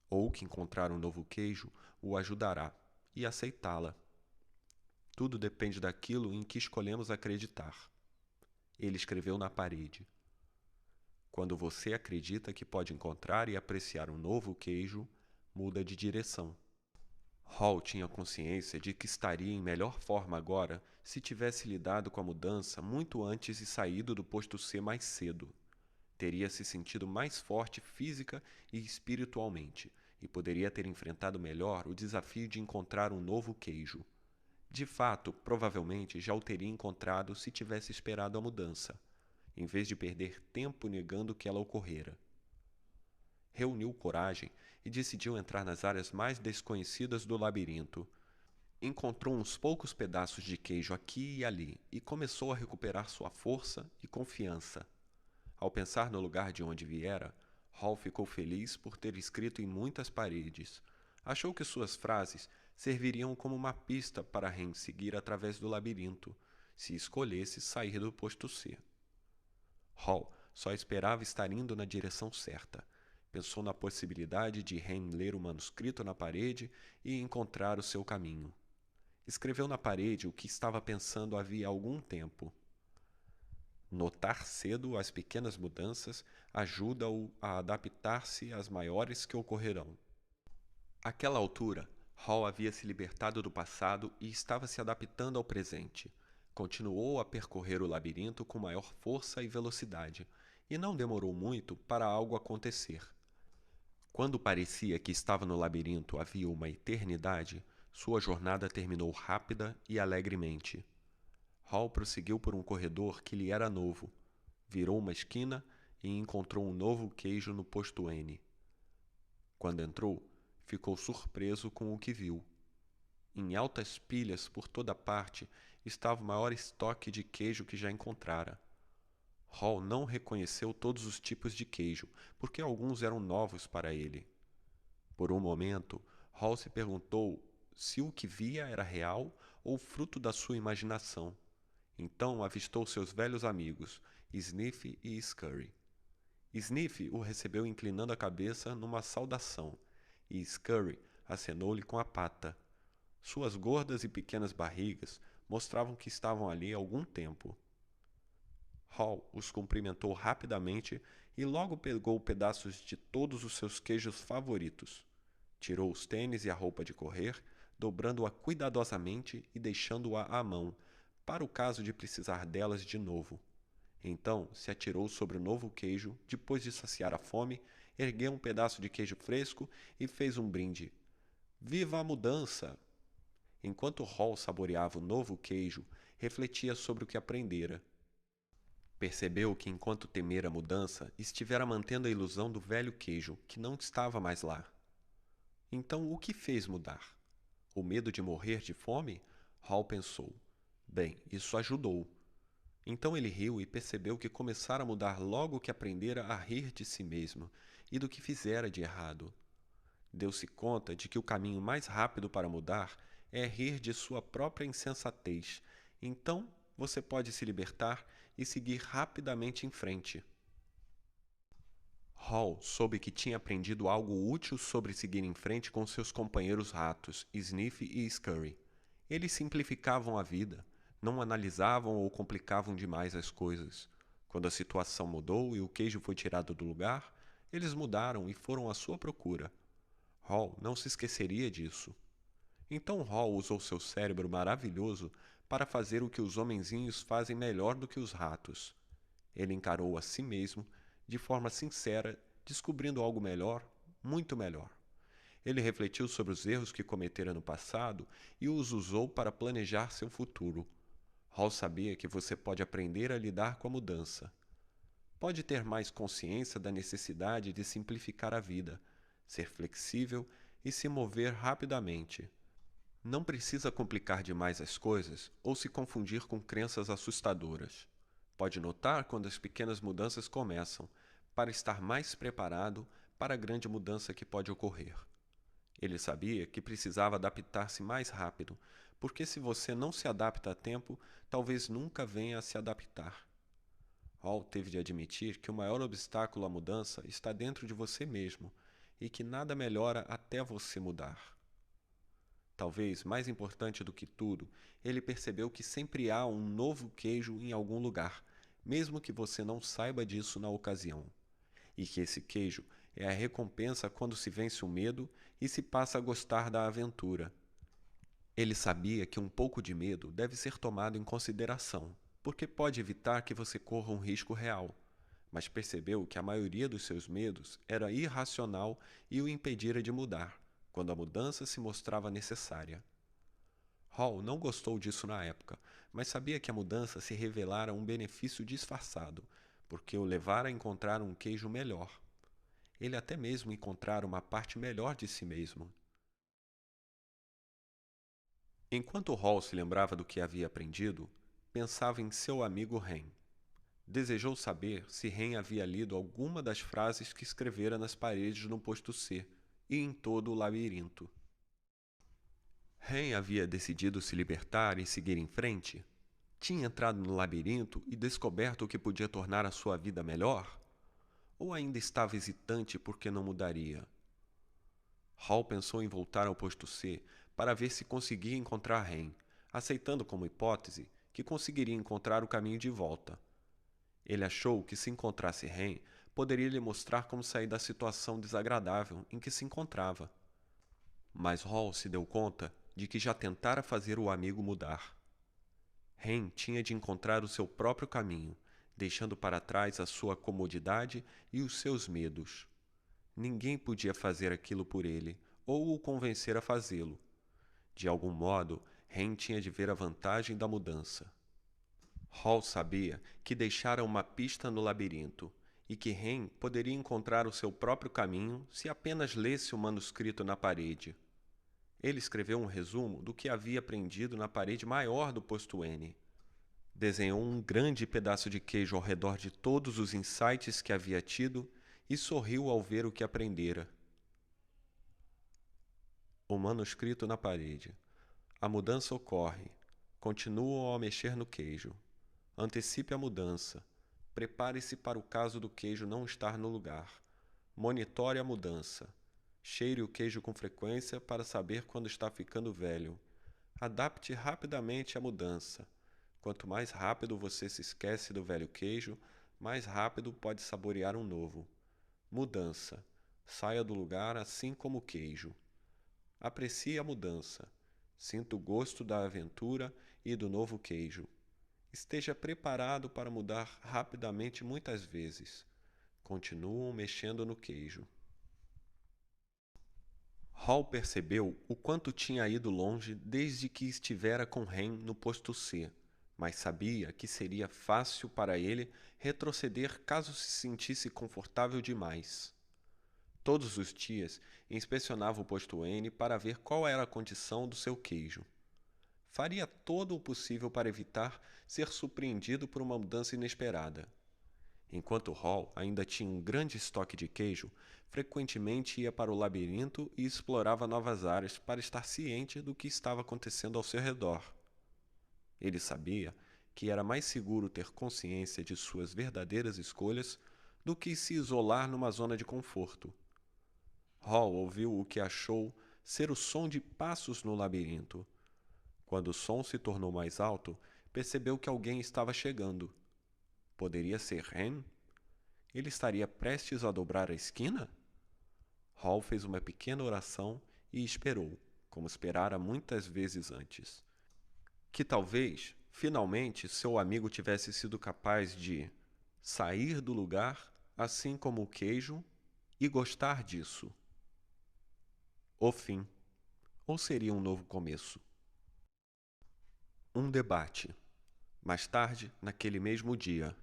Ou que encontrar um novo queijo o ajudará e aceitá-la. Tudo depende daquilo em que escolhemos acreditar. Ele escreveu na parede. Quando você acredita que pode encontrar e apreciar um novo queijo, muda de direção. Hall tinha consciência de que estaria em melhor forma agora se tivesse lidado com a mudança muito antes e saído do posto C mais cedo. Teria se sentido mais forte física e espiritualmente e poderia ter enfrentado melhor o desafio de encontrar um novo queijo. De fato, provavelmente já o teria encontrado se tivesse esperado a mudança, em vez de perder tempo negando que ela ocorrera. Reuniu coragem e decidiu entrar nas áreas mais desconhecidas do labirinto. Encontrou uns poucos pedaços de queijo aqui e ali e começou a recuperar sua força e confiança. Ao pensar no lugar de onde viera, Hall ficou feliz por ter escrito em muitas paredes. Achou que suas frases serviriam como uma pista para Ren seguir através do labirinto, se escolhesse sair do posto C. Hall só esperava estar indo na direção certa. Pensou na possibilidade de Ren ler o manuscrito na parede e encontrar o seu caminho. Escreveu na parede o que estava pensando havia algum tempo. Notar cedo as pequenas mudanças ajuda-o a adaptar-se às maiores que ocorrerão. Àquela altura, Hall havia se libertado do passado e estava se adaptando ao presente. Continuou a percorrer o labirinto com maior força e velocidade, e não demorou muito para algo acontecer. Quando parecia que estava no labirinto havia uma eternidade, sua jornada terminou rápida e alegremente. Hall prosseguiu por um corredor que lhe era novo, virou uma esquina e encontrou um novo queijo no posto N. Quando entrou, ficou surpreso com o que viu. Em altas pilhas por toda parte estava o maior estoque de queijo que já encontrara. Hall não reconheceu todos os tipos de queijo, porque alguns eram novos para ele. Por um momento, Hall se perguntou se o que via era real ou fruto da sua imaginação. Então avistou seus velhos amigos, Sniff e Scurry. Sniff o recebeu inclinando a cabeça numa saudação, e Scurry acenou-lhe com a pata. Suas gordas e pequenas barrigas mostravam que estavam ali há algum tempo. Hall os cumprimentou rapidamente e logo pegou pedaços de todos os seus queijos favoritos. Tirou os tênis e a roupa de correr, dobrando-a cuidadosamente e deixando-a à mão, para o caso de precisar delas de novo. Então se atirou sobre o novo queijo, depois de saciar a fome, ergueu um pedaço de queijo fresco e fez um brinde. Viva a mudança! Enquanto Hall saboreava o novo queijo, refletia sobre o que aprendera. Percebeu que, enquanto temera a mudança, estivera mantendo a ilusão do velho queijo, que não estava mais lá. Então, o que fez mudar? O medo de morrer de fome? Hall pensou. Bem, isso ajudou. Então ele riu e percebeu que começara a mudar logo que aprendera a rir de si mesmo e do que fizera de errado. Deu-se conta de que o caminho mais rápido para mudar é rir de sua própria insensatez. Então, você pode se libertar e seguir rapidamente em frente. Hall soube que tinha aprendido algo útil sobre seguir em frente com seus companheiros ratos, Sniff e Scurry. Eles simplificavam a vida, não analisavam ou complicavam demais as coisas. Quando a situação mudou e o queijo foi tirado do lugar, eles mudaram e foram à sua procura. Hall não se esqueceria disso. Então Hall usou seu cérebro maravilhoso para fazer o que os homenzinhos fazem melhor do que os ratos. Ele encarou a si mesmo de forma sincera, descobrindo algo melhor, muito melhor. Ele refletiu sobre os erros que cometera no passado e os usou para planejar seu futuro. Hall sabia que você pode aprender a lidar com a mudança. pode ter mais consciência da necessidade de simplificar a vida, ser flexível e se mover rapidamente. Não precisa complicar demais as coisas ou se confundir com crenças assustadoras. Pode notar quando as pequenas mudanças começam, para estar mais preparado para a grande mudança que pode ocorrer. Ele sabia que precisava adaptar-se mais rápido, porque se você não se adapta a tempo, talvez nunca venha a se adaptar. Hall teve de admitir que o maior obstáculo à mudança está dentro de você mesmo e que nada melhora até você mudar. Talvez mais importante do que tudo, ele percebeu que sempre há um novo queijo em algum lugar, mesmo que você não saiba disso na ocasião. E que esse queijo é a recompensa quando se vence o medo e se passa a gostar da aventura. Ele sabia que um pouco de medo deve ser tomado em consideração, porque pode evitar que você corra um risco real, mas percebeu que a maioria dos seus medos era irracional e o impedira de mudar, quando a mudança se mostrava necessária. Hall não gostou disso na época, mas sabia que a mudança se revelara um benefício disfarçado, porque o levara a encontrar um queijo melhor. Ele até mesmo encontrara uma parte melhor de si mesmo. Enquanto Hall se lembrava do que havia aprendido, pensava em seu amigo Ren. Desejou saber se Ren havia lido alguma das frases que escrevera nas paredes no posto C e em todo o labirinto. Ren havia decidido se libertar e seguir em frente? Tinha entrado no labirinto e descoberto o que podia tornar a sua vida melhor? Ou ainda estava hesitante porque não mudaria? Hall pensou em voltar ao posto C para ver se conseguia encontrar Ren, aceitando como hipótese que conseguiria encontrar o caminho de volta. Ele achou que se encontrasse Ren, poderia lhe mostrar como sair da situação desagradável em que se encontrava. Mas Hall se deu conta de que já tentara fazer o amigo mudar. Ren tinha de encontrar o seu próprio caminho, deixando para trás a sua comodidade e os seus medos. Ninguém podia fazer aquilo por ele, ou o convencer a fazê-lo. De algum modo, Ren tinha de ver a vantagem da mudança. Hall sabia que deixara uma pista no labirinto, e que Ren poderia encontrar o seu próprio caminho se apenas lesse o manuscrito na parede. Ele escreveu um resumo do que havia aprendido na parede maior do posto N. Desenhou um grande pedaço de queijo ao redor de todos os insights que havia tido e sorriu ao ver o que aprendera. O manuscrito na parede. A mudança ocorre. Continuam ao mexer no queijo. Antecipe a mudança. Prepare-se para o caso do queijo não estar no lugar. Monitore a mudança. Cheire o queijo com frequência para saber quando está ficando velho. Adapte rapidamente a mudança. Quanto mais rápido você se esquece do velho queijo, mais rápido pode saborear um novo. Mudança. Saia do lugar assim como o queijo. Aprecie a mudança. Sinta o gosto da aventura e do novo queijo. Esteja preparado para mudar rapidamente muitas vezes. Continuam mexendo no queijo. Hall percebeu o quanto tinha ido longe desde que estivera com Ren no posto C, mas sabia que seria fácil para ele retroceder caso se sentisse confortável demais. Todos os dias inspecionava o posto N para ver qual era a condição do seu queijo. Faria todo o possível para evitar ser surpreendido por uma mudança inesperada. Enquanto Hall ainda tinha um grande estoque de queijo, frequentemente ia para o labirinto e explorava novas áreas para estar ciente do que estava acontecendo ao seu redor. Ele sabia que era mais seguro ter consciência de suas verdadeiras escolhas do que se isolar numa zona de conforto. Hall ouviu o que achou ser o som de passos no labirinto. Quando o som se tornou mais alto, percebeu que alguém estava chegando. Poderia ser Ren? Ele estaria prestes a dobrar a esquina? Hall fez uma pequena oração e esperou, como esperara muitas vezes antes. Que talvez, finalmente, seu amigo tivesse sido capaz de sair do lugar, assim como o queijo, e gostar disso. O fim. Ou seria um novo começo? Um debate. Mais tarde, naquele mesmo dia.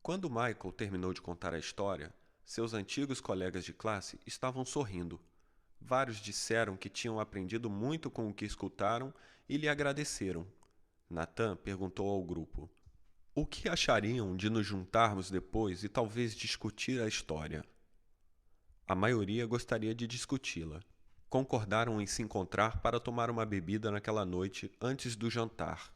Quando Michael terminou de contar a história, seus antigos colegas de classe estavam sorrindo. Vários disseram que tinham aprendido muito com o que escutaram e lhe agradeceram. Nathan perguntou ao grupo: o que achariam de nos juntarmos depois e talvez discutir a história? A maioria gostaria de discuti-la. Concordaram em se encontrar para tomar uma bebida naquela noite antes do jantar.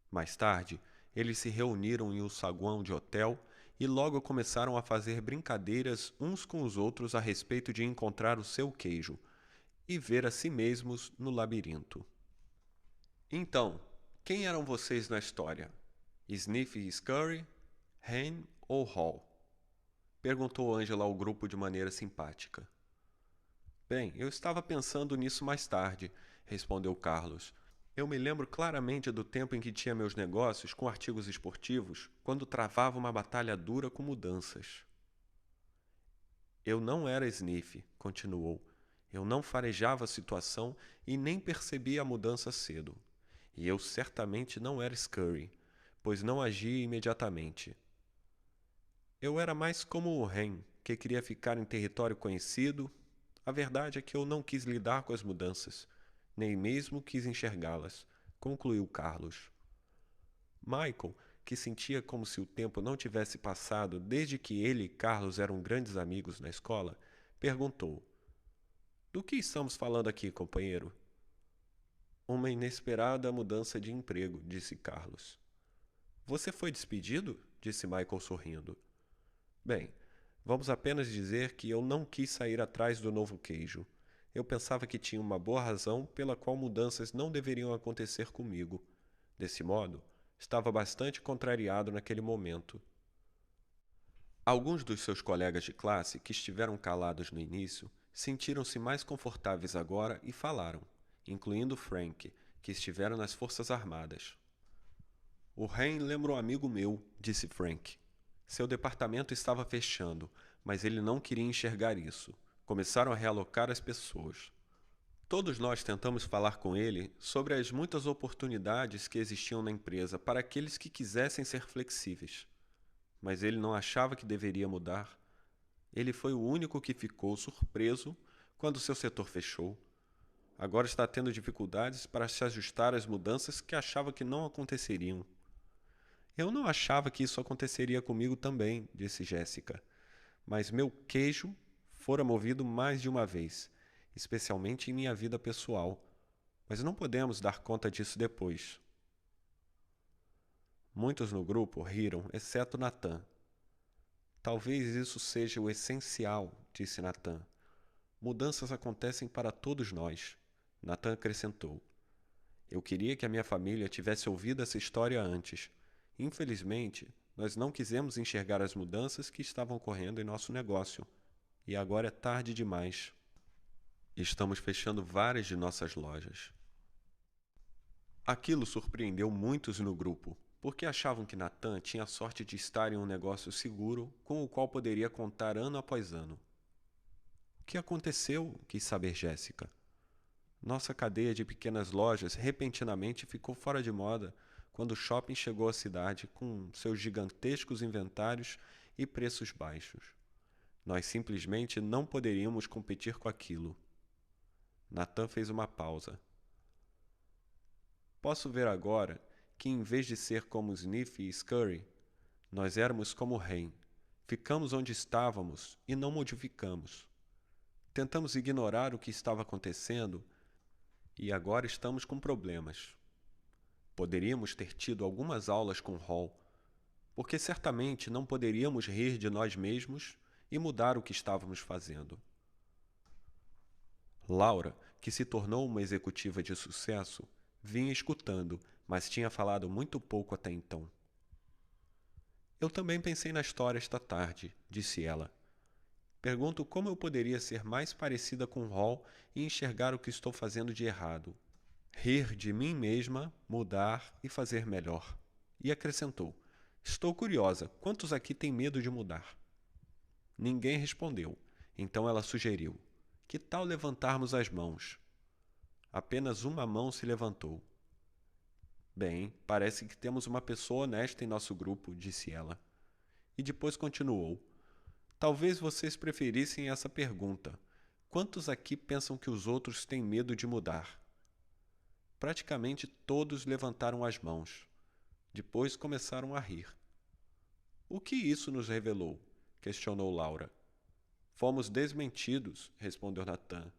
Mais tarde, eles se reuniram em um saguão de hotel e logo começaram a fazer brincadeiras uns com os outros a respeito de encontrar o seu queijo e ver a si mesmos no labirinto. Então, quem eram vocês na história? Sniff e Scurry, Hen ou Hall? Perguntou Angela ao grupo de maneira simpática. Bem, eu estava pensando nisso mais tarde, respondeu Carlos. Eu me lembro claramente do tempo em que tinha meus negócios com artigos esportivos, quando travava uma batalha dura com mudanças. Eu não era Sniff, continuou. Eu não farejava a situação e nem percebia a mudança cedo. E eu certamente não era Scurry, pois não agia imediatamente. Eu era mais como o Hen, que queria ficar em território conhecido. A verdade é que eu não quis lidar com as mudanças, nem mesmo quis enxergá-las, concluiu Carlos. Michael, que sentia como se o tempo não tivesse passado desde que ele e Carlos eram grandes amigos na escola, perguntou: do que estamos falando aqui, companheiro? Uma inesperada mudança de emprego, disse Carlos. Você foi despedido? Disse Michael sorrindo. Bem, vamos apenas dizer que eu não quis sair atrás do novo queijo. Eu pensava que tinha uma boa razão pela qual mudanças não deveriam acontecer comigo. Desse modo, estava bastante contrariado naquele momento. Alguns dos seus colegas de classe, que estiveram calados no início, sentiram-se mais confortáveis agora e falaram, incluindo Frank, que estivera nas Forças Armadas. O Hen lembra um amigo meu, disse Frank. Seu departamento estava fechando, mas ele não queria enxergar isso. Começaram a realocar as pessoas. Todos nós tentamos falar com ele sobre as muitas oportunidades que existiam na empresa para aqueles que quisessem ser flexíveis. Mas ele não achava que deveria mudar. Ele foi o único que ficou surpreso quando seu setor fechou. Agora está tendo dificuldades para se ajustar às mudanças que achava que não aconteceriam. Eu não achava que isso aconteceria comigo também, disse Jéssica. Mas meu queijo fora movido mais de uma vez, especialmente em minha vida pessoal. Mas não podemos dar conta disso depois. Muitos no grupo riram, exceto Nathan. Talvez isso seja o essencial, disse Nathan. Mudanças acontecem para todos nós. Nathan acrescentou. Eu queria que a minha família tivesse ouvido essa história antes. Infelizmente, nós não quisemos enxergar as mudanças que estavam ocorrendo em nosso negócio. E agora é tarde demais. Estamos fechando várias de nossas lojas. Aquilo surpreendeu muitos no grupo, porque achavam que Nathan tinha a sorte de estar em um negócio seguro com o qual poderia contar ano após ano. O que aconteceu? Quis saber Jéssica. Nossa cadeia de pequenas lojas repentinamente ficou fora de moda quando o shopping chegou à cidade com seus gigantescos inventários e preços baixos. Nós simplesmente não poderíamos competir com aquilo. Nathan fez uma pausa. Posso ver agora que, em vez de ser como Sniff e Scurry, nós éramos como Hen. Ficamos onde estávamos e não modificamos. Tentamos ignorar o que estava acontecendo e agora estamos com problemas. Poderíamos ter tido algumas aulas com Hall, porque certamente não poderíamos rir de nós mesmos e mudar o que estávamos fazendo. Laura, que se tornou uma executiva de sucesso, vinha escutando, mas tinha falado muito pouco até então. Eu também pensei na história esta tarde, disse ela. Pergunto como eu poderia ser mais parecida com Hall e enxergar o que estou fazendo de errado. Rir de mim mesma, mudar e fazer melhor. E acrescentou, estou curiosa, quantos aqui têm medo de mudar? Ninguém respondeu, então ela sugeriu, que tal levantarmos as mãos? Apenas uma mão se levantou. Bem, parece que temos uma pessoa honesta em nosso grupo, disse ela. E depois continuou: talvez vocês preferissem essa pergunta. Quantos aqui pensam que os outros têm medo de mudar? Praticamente todos levantaram as mãos. Depois começaram a rir. O que isso nos revelou? Questionou Laura. Fomos desmentidos, respondeu Nathan.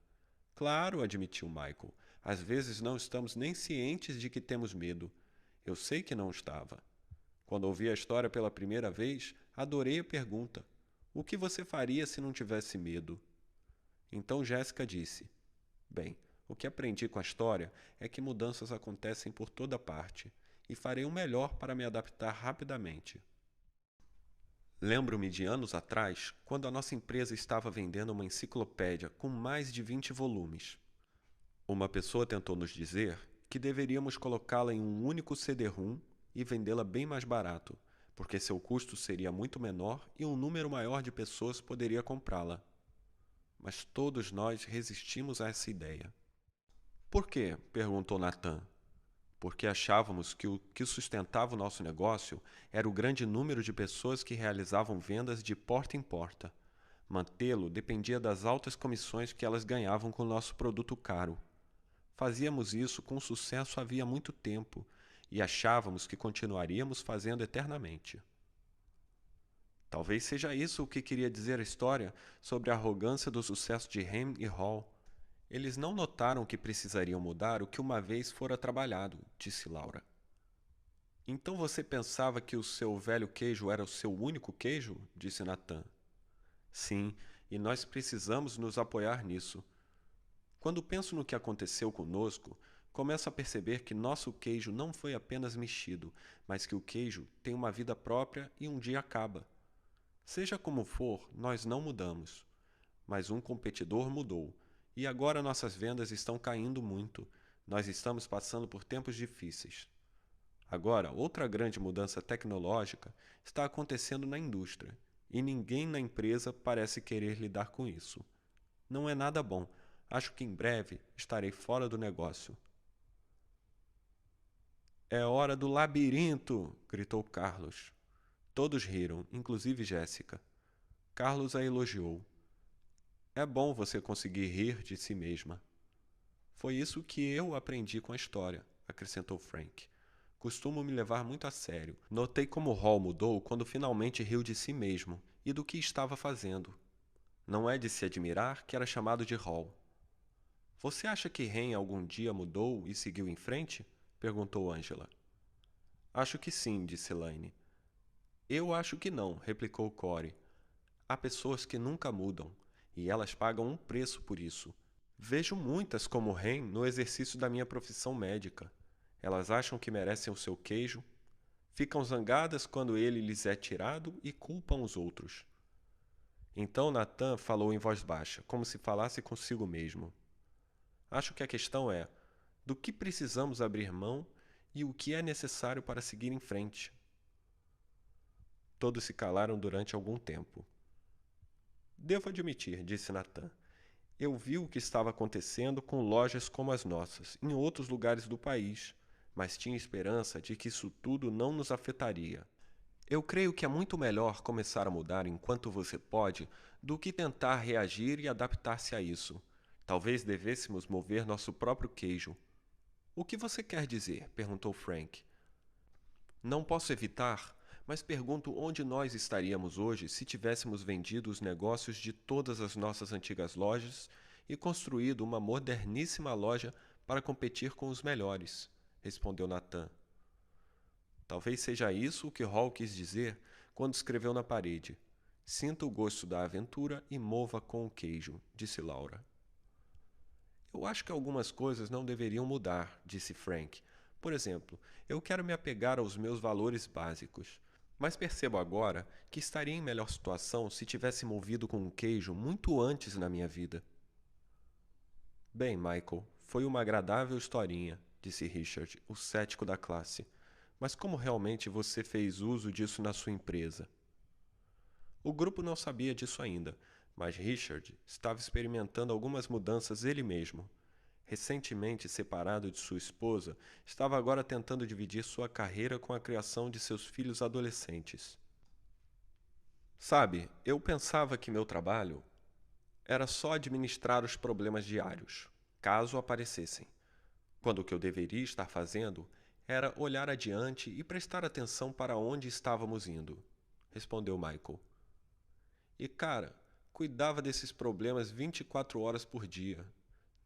Claro, admitiu Michael. Às vezes não estamos nem cientes de que temos medo. Eu sei que não estava. Quando ouvi a história pela primeira vez, adorei a pergunta. O que você faria se não tivesse medo? Então Jéssica disse: bem, o que aprendi com a história é que mudanças acontecem por toda parte, e farei o melhor para me adaptar rapidamente. Lembro-me de anos atrás, quando a nossa empresa estava vendendo uma enciclopédia com mais de 20 volumes. Uma pessoa tentou nos dizer que deveríamos colocá-la em um único CD-ROM e vendê-la bem mais barato, porque seu custo seria muito menor e um número maior de pessoas poderia comprá-la. Mas todos nós resistimos a essa ideia. Por quê? Perguntou Nathan. Porque achávamos que o que sustentava o nosso negócio era o grande número de pessoas que realizavam vendas de porta em porta. Mantê-lo dependia das altas comissões que elas ganhavam com o nosso produto caro. Fazíamos isso com sucesso havia muito tempo e achávamos que continuaríamos fazendo eternamente. Talvez seja isso o que queria dizer a história sobre a arrogância do sucesso de Ham e Hall. Eles não notaram que precisariam mudar o que uma vez fora trabalhado, disse Laura. Então você pensava que o seu velho queijo era o seu único queijo? Disse Nathan. Sim, e nós precisamos nos apoiar nisso. Quando penso no que aconteceu conosco, começo a perceber que nosso queijo não foi apenas mexido, mas que o queijo tem uma vida própria e um dia acaba. Seja como for, nós não mudamos. Mas um competidor mudou. E agora nossas vendas estão caindo muito. Nós estamos passando por tempos difíceis. Agora, outra grande mudança tecnológica está acontecendo na indústria, e ninguém na empresa parece querer lidar com isso. Não é nada bom. Acho que em breve estarei fora do negócio. É hora do labirinto! Gritou Carlos. Todos riram, inclusive Jéssica. Carlos a elogiou. É bom você conseguir rir de si mesma. Foi isso que eu aprendi com a história, acrescentou Frank. Costumo me levar muito a sério. Notei como Hall mudou quando finalmente riu de si mesmo e do que estava fazendo. Não é de se admirar que era chamado de Hall. Você acha que Ren algum dia mudou e seguiu em frente? Perguntou Angela. Acho que sim, disse Elaine. Eu acho que não, replicou Corey. Há pessoas que nunca mudam, e elas pagam um preço por isso. Vejo muitas como Ren no exercício da minha profissão médica. Elas acham que merecem o seu queijo, ficam zangadas quando ele lhes é tirado e culpam os outros. Então Nathan falou em voz baixa, como se falasse consigo mesmo. Acho que a questão é: do que precisamos abrir mão e o que é necessário para seguir em frente? Todos se calaram durante algum tempo. Devo admitir, disse Nathan. Eu vi o que estava acontecendo com lojas como as nossas, em outros lugares do país, mas tinha esperança de que isso tudo não nos afetaria. Eu creio que é muito melhor começar a mudar enquanto você pode do que tentar reagir e adaptar-se a isso. Talvez devêssemos mover nosso próprio queijo. O que você quer dizer? Perguntou Frank. Não posso evitar, mas pergunto onde nós estaríamos hoje se tivéssemos vendido os negócios de todas as nossas antigas lojas e construído uma moderníssima loja para competir com os melhores, respondeu Nathan. Talvez seja isso o que Hall quis dizer quando escreveu na parede. Sinta o gosto da aventura e mova com o queijo, disse Laura. Eu acho que algumas coisas não deveriam mudar, disse Frank. Por exemplo, eu quero me apegar aos meus valores básicos. Mas percebo agora que estaria em melhor situação se tivesse movido com um queijo muito antes na minha vida. Bem, Michael, foi uma agradável historinha, disse Richard, o cético da classe. Mas como realmente você fez uso disso na sua empresa? O grupo não sabia disso ainda, mas Richard estava experimentando algumas mudanças ele mesmo. Recentemente separado de sua esposa, estava agora tentando dividir sua carreira com a criação de seus filhos adolescentes. Sabe, eu pensava que meu trabalho era só administrar os problemas diários, caso aparecessem, quando o que eu deveria estar fazendo era olhar adiante e prestar atenção para onde estávamos indo, respondeu Michael. E cara, cuidava desses problemas 24 horas por dia.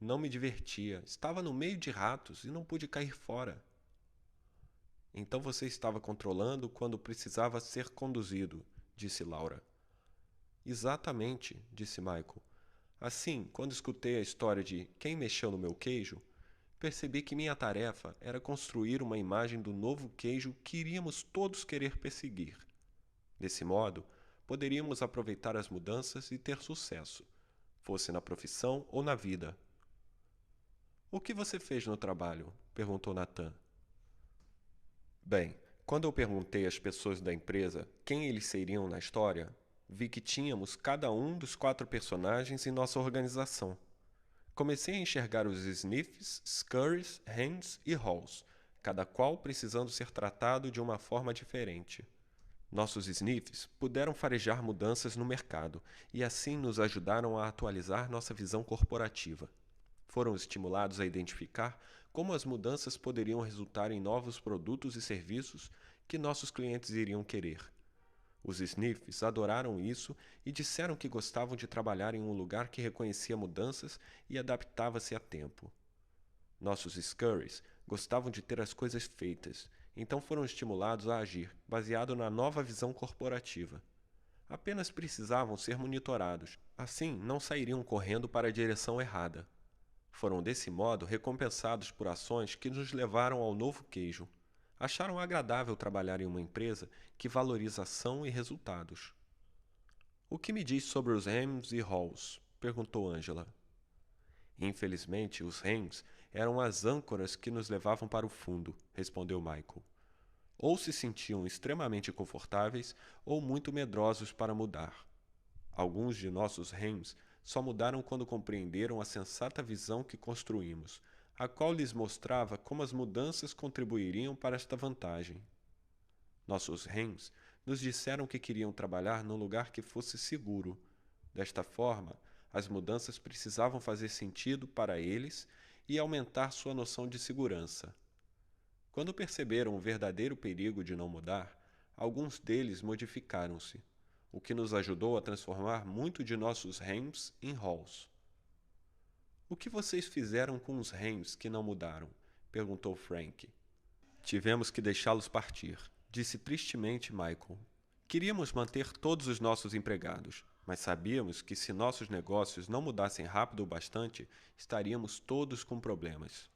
Não me divertia, estava no meio de ratos e não pude cair fora. Então você estava controlando quando precisava ser conduzido, disse Laura. Exatamente, disse Michael. Assim, quando escutei a história de quem mexeu no meu queijo, percebi que minha tarefa era construir uma imagem do novo queijo que iríamos todos querer perseguir. Desse modo, poderíamos aproveitar as mudanças e ter sucesso, fosse na profissão ou na vida. O que você fez no trabalho? Perguntou Nathan. Bem, quando eu perguntei às pessoas da empresa quem eles seriam na história, vi que tínhamos cada um dos 4 personagens em nossa organização. Comecei a enxergar os Sniffs, Scurries, Hens e Halls, cada qual precisando ser tratado de uma forma diferente. Nossos Sniffs puderam farejar mudanças no mercado e assim nos ajudaram a atualizar nossa visão corporativa. Foram estimulados a identificar como as mudanças poderiam resultar em novos produtos e serviços que nossos clientes iriam querer. Os Sniffs adoraram isso e disseram que gostavam de trabalhar em um lugar que reconhecia mudanças e adaptava-se a tempo. Nossos Scurries gostavam de ter as coisas feitas, então foram estimulados a agir, baseado na nova visão corporativa. Apenas precisavam ser monitorados, assim não sairiam correndo para a direção errada. Foram desse modo recompensados por ações que nos levaram ao novo queijo. Acharam agradável trabalhar em uma empresa que valoriza ação e resultados. O que me diz sobre os Hems e Halls? Perguntou Angela. Infelizmente, os Hems eram as âncoras que nos levavam para o fundo, respondeu Michael. Ou se sentiam extremamente confortáveis ou muito medrosos para mudar. Alguns de nossos Hems só mudaram quando compreenderam a sensata visão que construímos, a qual lhes mostrava como as mudanças contribuiriam para esta vantagem. Nossos Hems nos disseram que queriam trabalhar num lugar que fosse seguro. Desta forma, as mudanças precisavam fazer sentido para eles e aumentar sua noção de segurança. Quando perceberam o verdadeiro perigo de não mudar, alguns deles modificaram-se, o que nos ajudou a transformar muito de nossos Hems em Halls. O que vocês fizeram com os Hems que não mudaram? Perguntou Frank. Tivemos que deixá-los partir, disse tristemente Michael. Queríamos manter todos os nossos empregados, mas sabíamos que se nossos negócios não mudassem rápido o bastante, estaríamos todos com problemas.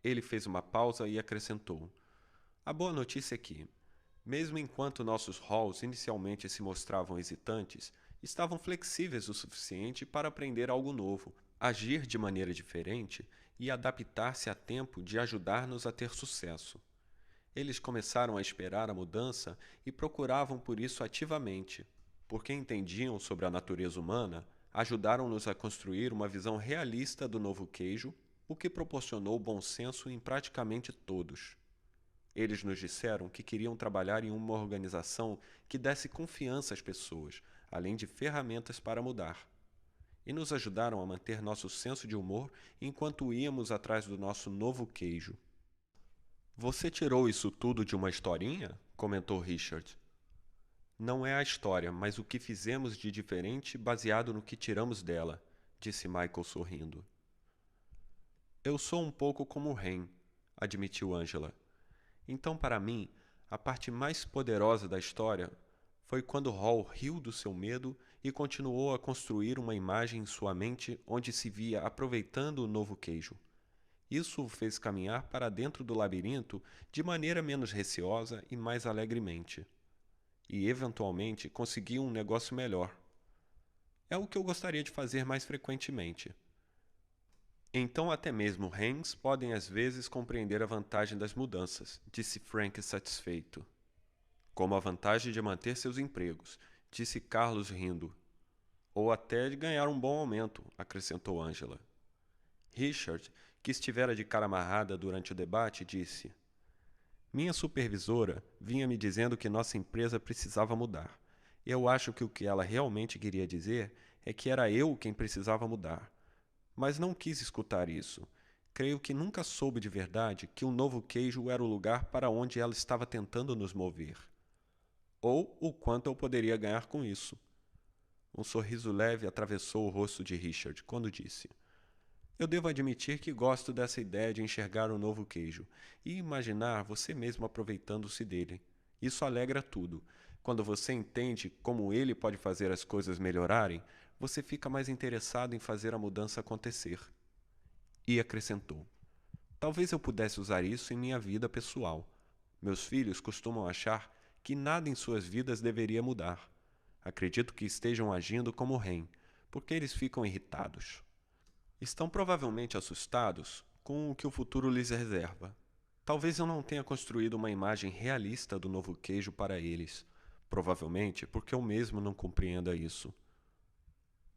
Ele fez uma pausa e acrescentou: a boa notícia é que, mesmo enquanto nossos halls inicialmente se mostravam hesitantes, estavam flexíveis o suficiente para aprender algo novo, agir de maneira diferente e adaptar-se a tempo de ajudar-nos a ter sucesso. Eles começaram a esperar a mudança e procuravam por isso ativamente. Porque entendiam sobre a natureza humana, ajudaram-nos a construir uma visão realista do novo queijo, o que proporcionou bom senso em praticamente todos. Eles nos disseram que queriam trabalhar em uma organização que desse confiança às pessoas, além de ferramentas para mudar. E nos ajudaram a manter nosso senso de humor enquanto íamos atrás do nosso novo queijo. Você tirou isso tudo de uma historinha? Comentou Richard. Não é a história, mas o que fizemos de diferente baseado no que tiramos dela, disse Michael sorrindo. Eu sou um pouco como o Ren, admitiu Angela. Então, para mim, a parte mais poderosa da história foi quando Hall riu do seu medo e continuou a construir uma imagem em sua mente onde se via aproveitando o novo queijo. Isso o fez caminhar para dentro do labirinto de maneira menos receosa e mais alegremente. E, eventualmente, conseguiu um negócio melhor. É o que eu gostaria de fazer mais frequentemente. Então até mesmo Hens podem às vezes compreender a vantagem das mudanças, disse Frank satisfeito. Como a vantagem de manter seus empregos, disse Carlos rindo. Ou até de ganhar um bom aumento, acrescentou Angela. Richard, que estivera de cara amarrada durante o debate, disse: minha supervisora vinha me dizendo que nossa empresa precisava mudar. Eu acho que o que ela realmente queria dizer é que era eu quem precisava mudar. Mas não quis escutar isso. Creio que nunca soube de verdade que o novo queijo era o lugar para onde ela estava tentando nos mover. Ou o quanto eu poderia ganhar com isso. Um sorriso leve atravessou o rosto de Richard quando disse: Eu devo admitir que gosto dessa ideia de enxergar o novo queijo e imaginar você mesmo aproveitando-se dele. Isso alegra tudo. Quando você entende como ele pode fazer as coisas melhorarem, você fica mais interessado em fazer a mudança acontecer. E acrescentou: Talvez eu pudesse usar isso em minha vida pessoal. Meus filhos costumam achar que nada em suas vidas deveria mudar. Acredito que estejam agindo como Ren, porque eles ficam irritados. Estão provavelmente assustados com o que o futuro lhes reserva. Talvez eu não tenha construído uma imagem realista do novo queijo para eles. Provavelmente porque eu mesmo não compreenda isso.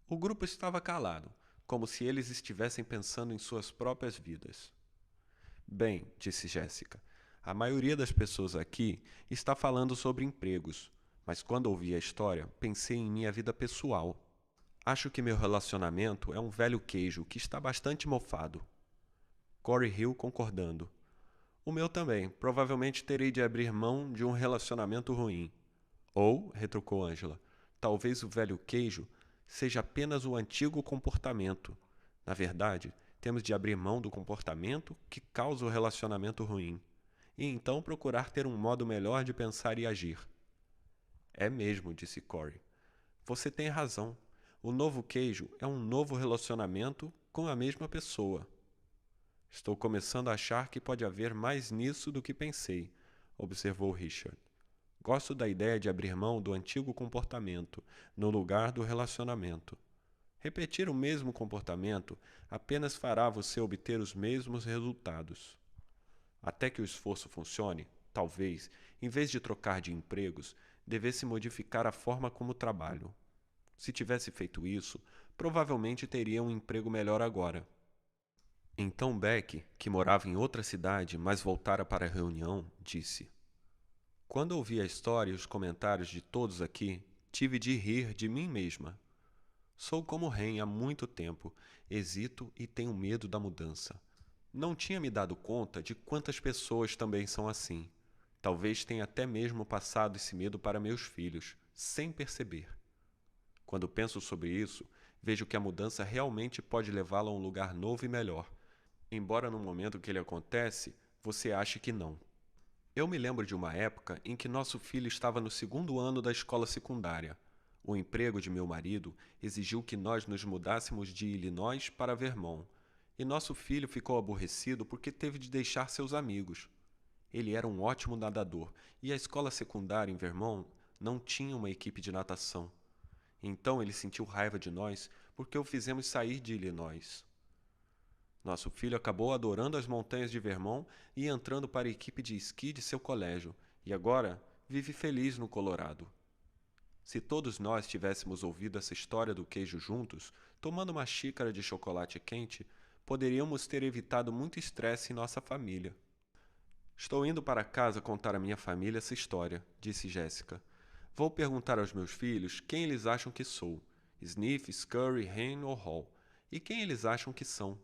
O grupo estava calado, como se eles estivessem pensando em suas próprias vidas. Bem, disse Jéssica, a maioria das pessoas aqui está falando sobre empregos, mas quando ouvi a história, pensei em minha vida pessoal. Acho que meu relacionamento é um velho queijo que está bastante mofado. Corey riu concordando. O meu também. Provavelmente terei de abrir mão de um relacionamento ruim. Ou, retrucou Angela, talvez o velho queijo seja apenas o antigo comportamento. Na verdade, temos de abrir mão do comportamento que causa o relacionamento ruim. E então procurar ter um modo melhor de pensar e agir. É mesmo, disse Corey. Você tem razão. O novo queijo é um novo relacionamento com a mesma pessoa. Estou começando a achar que pode haver mais nisso do que pensei, observou Richard. Gosto da ideia de abrir mão do antigo comportamento no lugar do relacionamento. Repetir o mesmo comportamento apenas fará você obter os mesmos resultados. Até que o esforço funcione, talvez, em vez de trocar de empregos, devesse modificar a forma como trabalho. Se tivesse feito isso, provavelmente teria um emprego melhor agora. Então Beck, que morava em outra cidade, mas voltara para a reunião, disse: Quando ouvi a história e os comentários de todos aqui, tive de rir de mim mesma. Sou como Ren há muito tempo, hesito e tenho medo da mudança. Não tinha me dado conta de quantas pessoas também são assim. Talvez tenha até mesmo passado esse medo para meus filhos, sem perceber. Quando penso sobre isso, vejo que a mudança realmente pode levá-lo a um lugar novo e melhor, embora no momento que ele acontece, você ache que não. Eu me lembro de uma época em que nosso filho estava no 2º ano da escola secundária. O emprego de meu marido exigiu que nós nos mudássemos de Illinois para Vermont, e nosso filho ficou aborrecido porque teve de deixar seus amigos. Ele era um ótimo nadador, e a escola secundária em Vermont não tinha uma equipe de natação. Então ele sentiu raiva de nós porque o fizemos sair de Illinois. Nosso filho acabou adorando as montanhas de Vermont e entrando para a equipe de esqui de seu colégio, e agora vive feliz no Colorado. Se todos nós tivéssemos ouvido essa história do queijo juntos, tomando uma xícara de chocolate quente, poderíamos ter evitado muito estresse em nossa família. Estou indo para casa contar à minha família essa história, disse Jéssica. Vou perguntar aos meus filhos quem eles acham que sou, Sniff, Scurry, Hen ou Hall, e quem eles acham que são.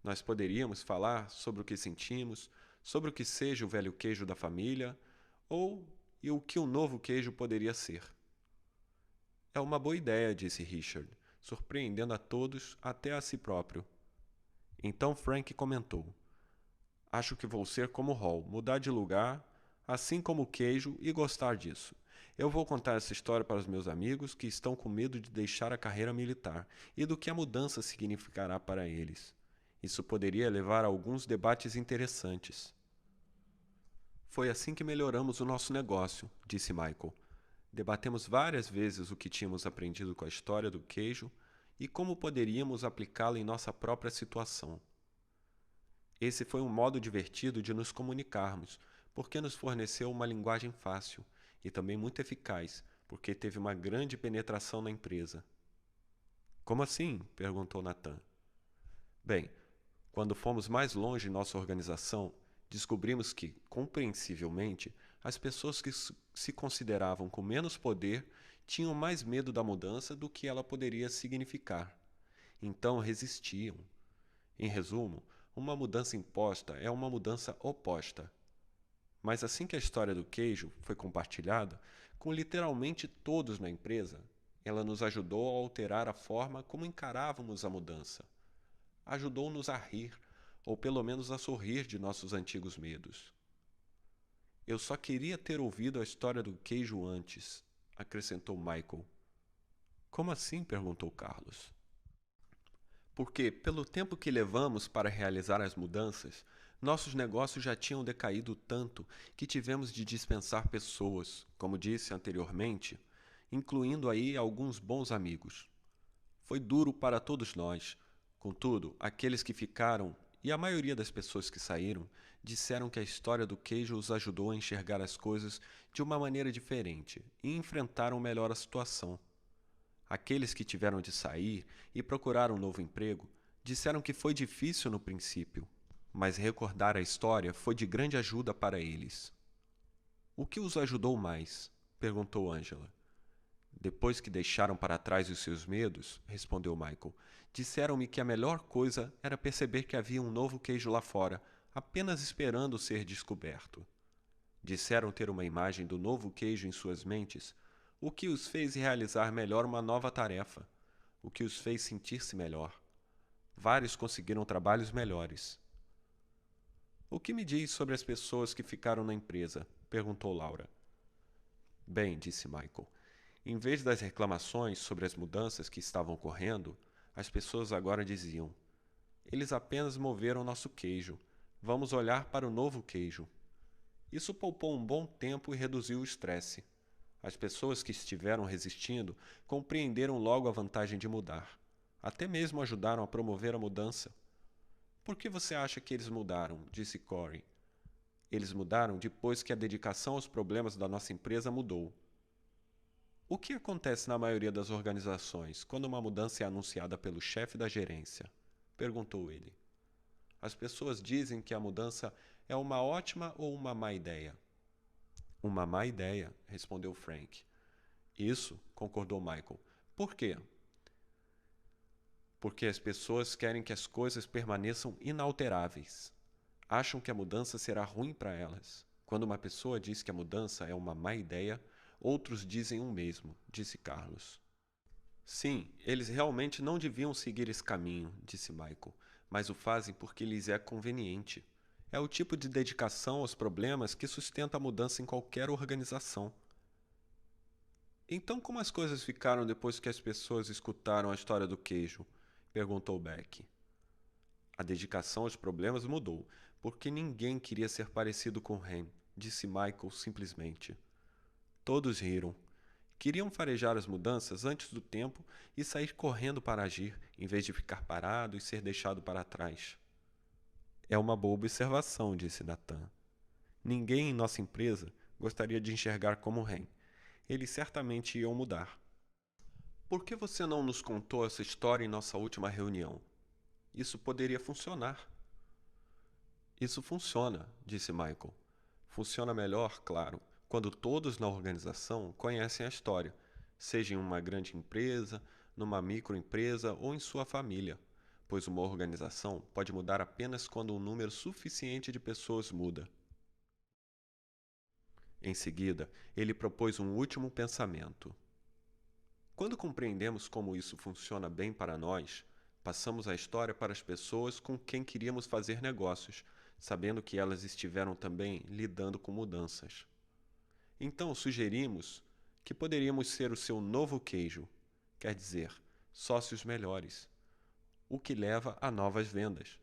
Nós poderíamos falar sobre o que sentimos, sobre o que seja o velho queijo da família, ou e o que o novo queijo poderia ser. É uma boa ideia, disse Richard, surpreendendo a todos, até a si próprio. Então Frank comentou: Acho que vou ser como Hall, mudar de lugar, assim como o queijo, e gostar disso. Eu vou contar essa história para os meus amigos que estão com medo de deixar a carreira militar e do que a mudança significará para eles. Isso poderia levar a alguns debates interessantes. Foi assim que melhoramos o nosso negócio, disse Michael. Debatemos várias vezes o que tínhamos aprendido com a história do queijo e como poderíamos aplicá-la em nossa própria situação. Esse foi um modo divertido de nos comunicarmos, porque nos forneceu uma linguagem fácil e também muito eficaz, porque teve uma grande penetração na empresa. Como assim? Perguntou Nathan. Bem, quando fomos mais longe em nossa organização, descobrimos que, compreensivelmente, as pessoas que se consideravam com menos poder tinham mais medo da mudança do que ela poderia significar. Então resistiam. Em resumo, uma mudança imposta é uma mudança oposta. Mas assim que a história do queijo foi compartilhada, com literalmente todos na empresa, ela nos ajudou a alterar a forma como encarávamos a mudança. Ajudou-nos a rir, ou pelo menos a sorrir de nossos antigos medos. Eu só queria ter ouvido a história do queijo antes, acrescentou Michael. Como assim? Perguntou Carlos. Porque, pelo tempo que levamos para realizar as mudanças, nossos negócios já tinham decaído tanto que tivemos de dispensar pessoas, como disse anteriormente, incluindo aí alguns bons amigos. Foi duro para todos nós. Contudo, aqueles que ficaram, e a maioria das pessoas que saíram, disseram que a história do queijo os ajudou a enxergar as coisas de uma maneira diferente e enfrentaram melhor a situação. Aqueles que tiveram de sair e procurar um novo emprego disseram que foi difícil no princípio, mas recordar a história foi de grande ajuda para eles. O que os ajudou mais? Perguntou Angela. Depois que deixaram para trás os seus medos, respondeu Michael, disseram-me que a melhor coisa era perceber que havia um novo queijo lá fora, apenas esperando ser descoberto. Disseram ter uma imagem do novo queijo em suas mentes, o que os fez realizar melhor uma nova tarefa, o que os fez sentir-se melhor. Vários conseguiram trabalhos melhores. O que me diz sobre as pessoas que ficaram na empresa? Perguntou Laura. Bem, disse Michael, em vez das reclamações sobre as mudanças que estavam ocorrendo, as pessoas agora diziam: eles apenas moveram nosso queijo. Vamos olhar para o novo queijo. Isso poupou um bom tempo e reduziu o estresse. As pessoas que estiveram resistindo compreenderam logo a vantagem de mudar. Até mesmo ajudaram a promover a mudança. Por que você acha que eles mudaram? Disse Corey. Eles mudaram depois que a dedicação aos problemas da nossa empresa mudou. O que acontece na maioria das organizações quando uma mudança é anunciada pelo chefe da gerência? Perguntou ele. As pessoas dizem que a mudança é uma ótima ou uma má ideia. Uma má ideia, respondeu Frank. Isso, concordou Michael. Por quê? Porque as pessoas querem que as coisas permaneçam inalteráveis. Acham que a mudança será ruim para elas. Quando uma pessoa diz que a mudança é uma má ideia, outros dizem o mesmo, disse Carlos. Sim, eles realmente não deviam seguir esse caminho, disse Michael, mas o fazem porque lhes é conveniente. É o tipo de dedicação aos problemas que sustenta a mudança em qualquer organização. Então, como as coisas ficaram depois que as pessoas escutaram a história do queijo? Perguntou Beck. A dedicação aos problemas mudou, porque ninguém queria ser parecido com Ham, disse Michael simplesmente. Todos riram. Queriam farejar as mudanças antes do tempo e sair correndo para agir, em vez de ficar parado e ser deixado para trás. É uma boa observação, disse Nathan. Ninguém em nossa empresa gostaria de enxergar como Ham. Eles certamente iam mudar. Por que você não nos contou essa história em nossa última reunião? Isso poderia funcionar. Isso funciona, disse Michael. Funciona melhor, claro, quando todos na organização conhecem a história, seja em uma grande empresa, numa microempresa ou em sua família, pois uma organização pode mudar apenas quando um número suficiente de pessoas muda. Em seguida, ele propôs um último pensamento. Quando compreendemos como isso funciona bem para nós, passamos a história para as pessoas com quem queríamos fazer negócios, sabendo que elas estiveram também lidando com mudanças. Então sugerimos que poderíamos ser o seu novo queijo, quer dizer, sócios melhores, o que leva a novas vendas.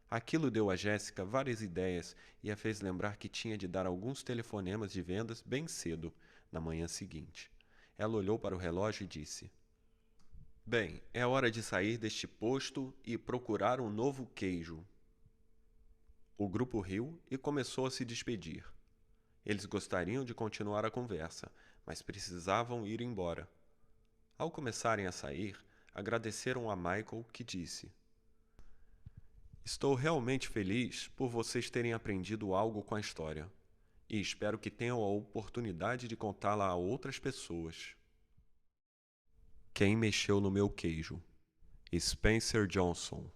Aquilo deu a Jéssica várias ideias e a fez lembrar que tinha de dar alguns telefonemas de vendas bem cedo, na manhã seguinte. Ela olhou para o relógio e disse: Bem, é hora de sair deste posto e procurar um novo queijo. O grupo riu e começou a se despedir. Eles gostariam de continuar a conversa, mas precisavam ir embora. Ao começarem a sair, agradeceram a Michael, que disse: Estou realmente feliz por vocês terem aprendido algo com a história, e espero que tenham a oportunidade de contá-la a outras pessoas. Quem mexeu no meu queijo? Spencer Johnson.